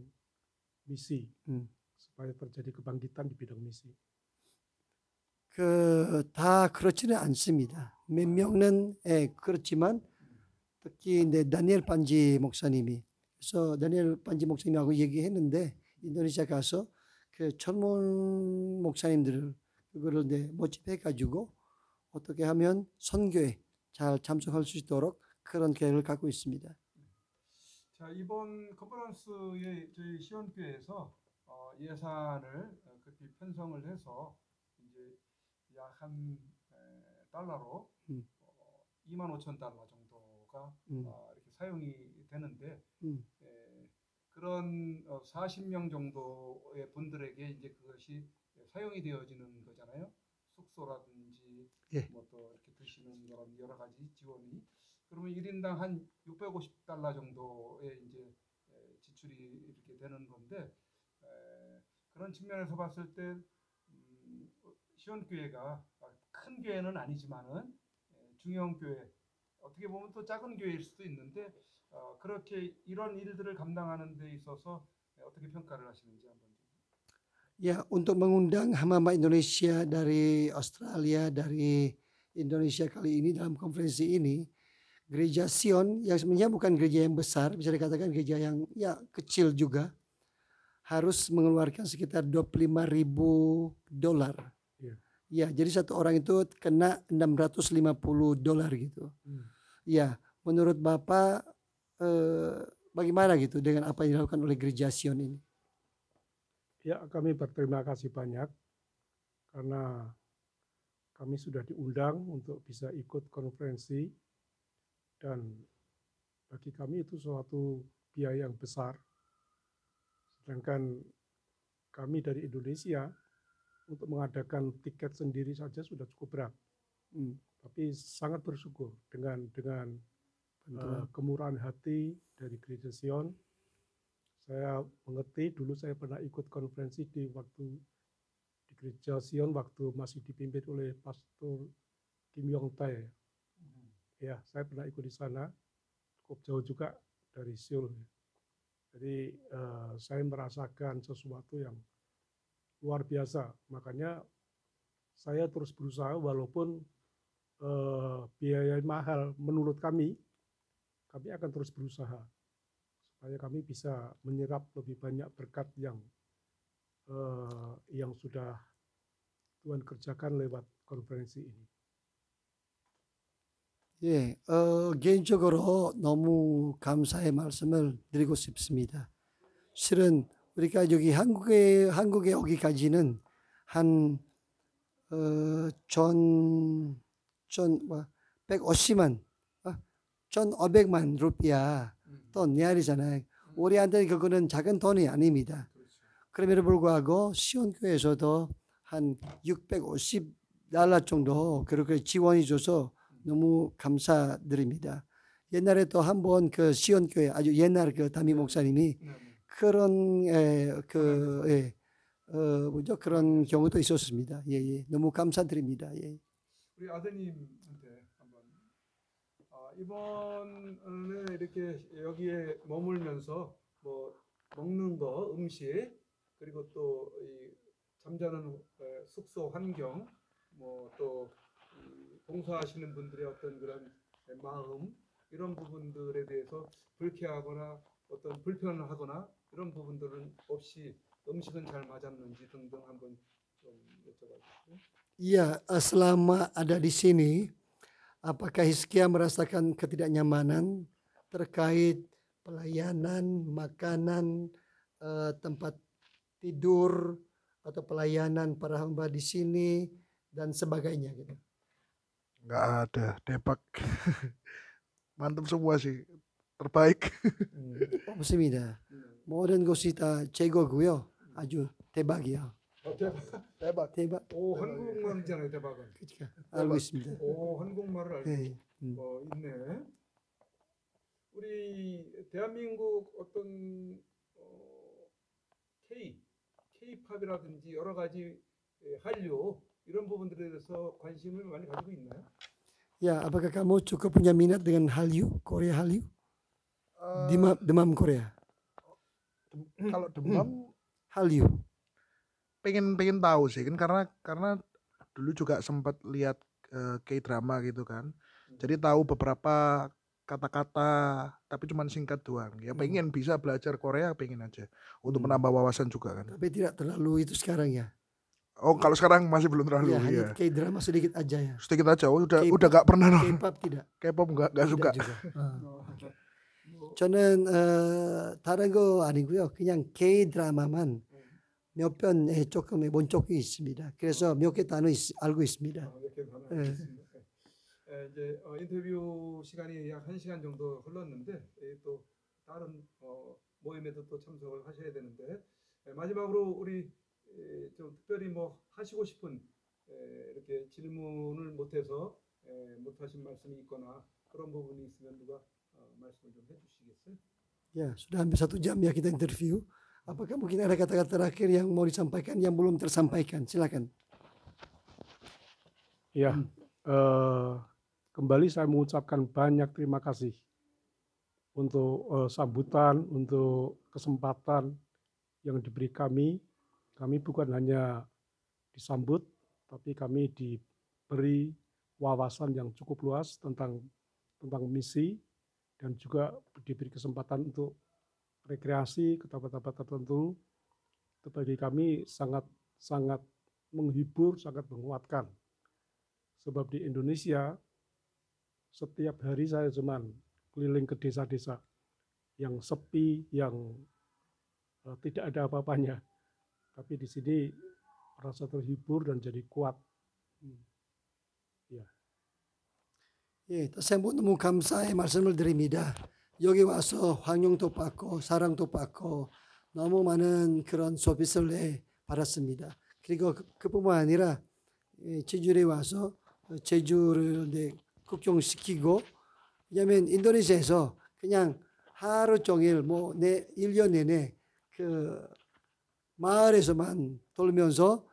misi, supaya terjadi kebangkitan di bidang misi. 다 그렇지는 않습니다. 몇 명은 그렇지만 특히 다니엘 반지 목사님이, 그래서 다니엘 반지 목사님하고 얘기했는데 인도네시아 가서 그 젊은 목사님들을 그거를 모집해 가지고 어떻게 하면 선교에 잘 참석할 수 있도록 그런 계획을 갖고 있습니다. 자, 이번 컨퍼런스에 저희 시온교회에서 예산을 그렇게 편성을 해서 이제 약 한 달러로 25,000달러 정도가 이렇게 사용이 되는데 그런 40명 정도의 분들에게 이제 그것이 사용이 되어지는 거잖아요. 숙소라든지 뭐 또 이렇게 드시는 그런 여러 가지 지원이. 그러면 1인당 한 650달러 정도의 이제 지출이 이렇게 되는 건데, 그런 측면에서 봤을 때 시온교회가 큰 교회는 아니지만은 중형 교회, 어떻게 보면 또 작은 교회일 수도 있는데 그렇게 이런 일들을 감당하는 데 있어서 어떻게 평가를 하시는지 한번 좀. Ya, untuk mengundang hamba-hamba Indonesia dari Australia, dari Indonesia kali ini dalam konferensi ini, Gereja Sion yang sebenarnya bukan gereja yang besar, bisa dikatakan gereja yang ya kecil juga, harus mengeluarkan sekitar $25,000. Ya, jadi satu orang itu kena $650 gitu. Ya, menurut Bapak bagaimana gitu dengan apa yang dilakukan oleh Gereja Sion ini? Ya, kami berterima kasih banyak karena kami sudah diundang untuk bisa ikut konferensi, dan bagi kami itu suatu biaya yang besar. Sedangkan kami dari Indonesia untuk mengadakan tiket sendiri saja sudah cukup berat. Tapi sangat bersyukur dengan kemurahan hati dari Gereja Sion. Saya mengerti, dulu saya pernah ikut konferensi di gereja Sion waktu masih dipimpin oleh Pastor Kim Yong Tae. Ya, saya pernah ikut di sana, cukup jauh juga dari Seoul. Jadi saya merasakan sesuatu yang luar biasa. Makanya saya terus berusaha walaupun biaya mahal menurut kami akan terus berusaha supaya kami bisa menyerap lebih banyak berkat yang sudah Tuhan kerjakan lewat konferensi ini. 예, 개인적으로 너무 감사의 말씀을 드리고 싶습니다. 실은 우리가 여기 한국에 오기까지는 한 150만, 1,500만 루피아 돈 내알이잖아요. 우리한테는 그거는 작은 돈이 아닙니다. 그럼에도 불구하고 시온교회에서도 한 650달러 정도 그렇게 지원해 줘서 너무 감사드립니다. 옛날에 또 한번 그 시온교회 아주 옛날 그 담임 목사님이 그런 그런 경우도 있었습니다. 예. 너무 감사드립니다. 예. 우리 아드님한테 한번 이번에 이렇게 여기에 머물면서 뭐 먹는 거 음식 그리고 또 이 잠자는 숙소 환경 뭐 또 봉사하시는 분들의 어떤 그런 마음 이런 부분들에 대해서 불쾌하거나 어떤 불편하거나 이런 부분들은 없이 음식은 잘 맞았는지 등등 한번 좀 여쭤봐주세요. Iya, selama ada di sini, apakah Hizkia merasakan ketidaknyamanan terkait pelayanan, makanan, tempat tidur, atau pelayanan para hamba di sini dan sebagainya gitu? Nggak ada, Depak. Mantap semua sih, terbaik. 없습니다. 모든 곳이 다 최고고요. 아주 대박이요. 대박. 대박. 오 한국말이잖아요 대박은. 그러니까 알고 있습니다. 오 한국말을 알고 네. 있네. 우리 대한민국 어떤 K-팝이라든지 여러 가지 한류 이런 부분들에 대해서 관심을 많이 가지고 있나요? Ya, apakah kamu cukup punya minat dengan Hallyu, Korea Hallyu? Demam Korea. Kalau demam Hallyu. pengen tahu sih kan karena dulu juga sempat lihat K-drama gitu kan. Jadi tahu beberapa kata-kata tapi cuman singkat doang. Ya pengen bisa belajar Korea pengen aja untuk menambah wawasan juga kan. Tapi tidak terlalu itu sekarang ya. Oh, kalau sekarang masih belum terlalu Ya, hanya ya. K-drama sedikit aja ya. Sedikit aja. Udah K-pop. nggak pernah K-pop tidak. K-pop nggak tidak suka. juga. 저는 다른 거 아니고요. 그냥 K-드라마만 몇 편 조금 본 적이 있습니다. 그래서 몇 개 단어 알고 있습니다. 이렇게 있습니다. 이제 인터뷰 시간이 약 1시간 정도 흘렀는데 또 다른 모임에도 또 참석을 하셔야 되는데 마지막으로 우리 좀 특별히 뭐 하시고 싶은 이렇게 질문을 못해서 못하신 말씀이 있거나 그런 부분이 있으면 누가 말씀을 좀 해주시겠어요? Ya, sudah hampir 1 jam ya kita interview. Apakah mungkin ada kata-kata terakhir yang mau disampaikan yang belum tersampaikan? Silakan. Ya, kembali saya mengucapkan banyak terima kasih untuk sambutan, untuk kesempatan yang diberi kami. Kami bukan hanya disambut, tapi kami diberi wawasan yang cukup luas tentang misi dan juga diberi kesempatan untuk rekreasi ke tempat-tempat tertentu. Itu bagi kami sangat menghibur, sangat menguatkan. Sebab di Indonesia setiap hari saya cuman keliling ke desa-desa yang sepi, yang tidak ada apa-apanya. Tapi di sini merasa terhibur dan jadi kuat. Ya. 예, 다시 한번 너무 감사의 말씀을 드립니다. 여기 와서 환영도 받고 사랑도 받고 너무 많은 그런 서비스를 받았습니다. 그리고 그뿐만 아니라 제주에 와서 제주를 국경시키고, 왜냐하면 인도네시아에서 그냥 하루 종일 뭐 1년 내내 그 마을에서만 돌면서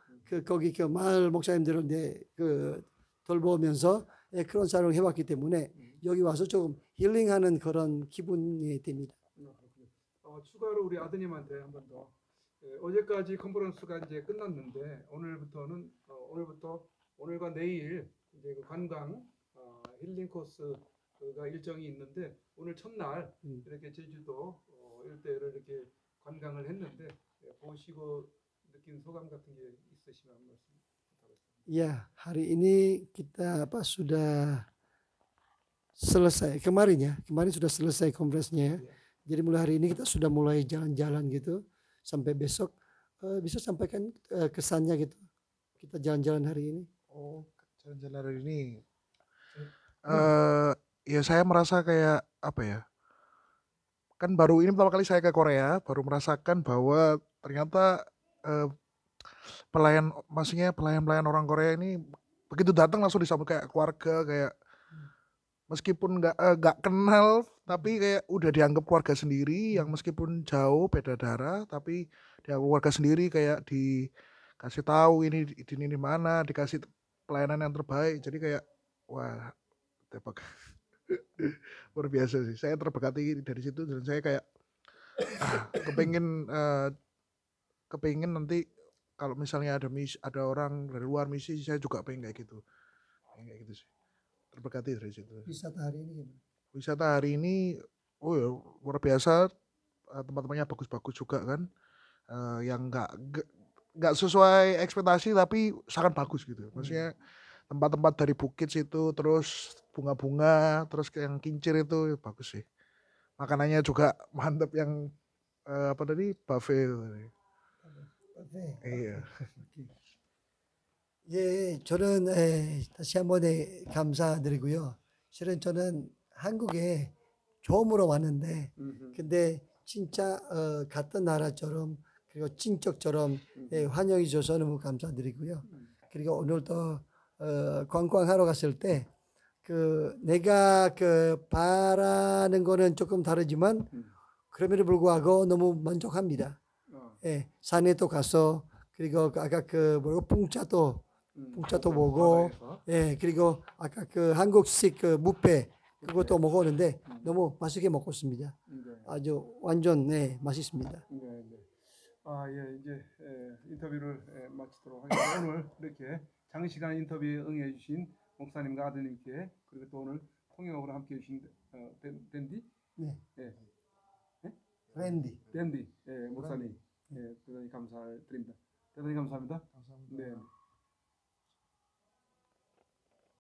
거기 그 마을 목사님들을 돌보면서 그런 사역을 해왔기 때문에 여기 와서 조금 힐링하는 그런 기분이 됩니다. 그렇군요. 추가로 우리 아드님한테 한 번 더. 어제까지 컨퍼런스가 이제 끝났는데 오늘과 내일 이제 그 관광 힐링 코스가 일정이 있는데 오늘 첫날 이렇게 제주도 일대를 이렇게 관광을 했는데 보시고 느낀 소감 같은 게 있으시면 한 말씀 부탁드립니다. Ya, hari ini kita sudah selesai kemarin sudah selesai konferensinya ya. Jadi mulai hari ini kita sudah mulai jalan-jalan gitu sampai besok bisa sampaikan kesannya gitu. Kita jalan-jalan hari ini. Oh, jalan-jalan hari ini. Ya saya merasa kayak apa ya? Kan baru ini pertama kali saya ke Korea, baru merasakan bahwa ternyata pelayan orang Korea ini begitu datang langsung disambut kayak keluarga, kayak meskipun nggak kenal tapi kayak udah dianggap keluarga sendiri, yang meskipun jauh beda darah tapi dianggap keluarga sendiri, kayak dikasih tahu ini di mana, dikasih pelayanan yang terbaik. Jadi kayak wah, tebak. Luar biasa sih. Saya terberkati dari situ dan saya kayak kepingin nanti kalau misalnya ada orang dari luar misi, saya juga pengen kayak gitu sih. Terberkati dari situ. Wisata hari ini gimana? Wisata hari ini, oh ya luar biasa, teman-temannya bagus-bagus juga kan, yang nggak sesuai ekspektasi tapi sangat bagus gitu. Maksudnya tempat-tempat dari bukit situ, terus bunga-bunga, terus yang kincir itu bagus sih. Makanannya juga mantep, yang apa tadi, buffet tadi. iya. 예, 저는 다시 한번 감사드리고요. 실은 저는 한국에 처음으로 왔는데, 근데 진짜 같은 나라처럼 그리고 친척처럼 환영해 주셔서 너무 감사드리고요. 그리고 오늘도 관광하러 갔을 때 내가 바라는 거는 조금 다르지만 그럼에도 불구하고 너무 만족합니다. 예, 산에도 가서 그리고 아까 풍차도 보고, 예, 그리고 아까 한국식 뷔페 그것도 먹었는데 너무 맛있게 먹었습니다. 아주 완전 맛있습니다. 네. 예, 이제 인터뷰를 마치도록 하겠습니다. 오늘 이렇게 장시간 인터뷰에 응해 주신 목사님과 아드님께, 그리고 또 오늘 통역으로 함께 해주신 댄디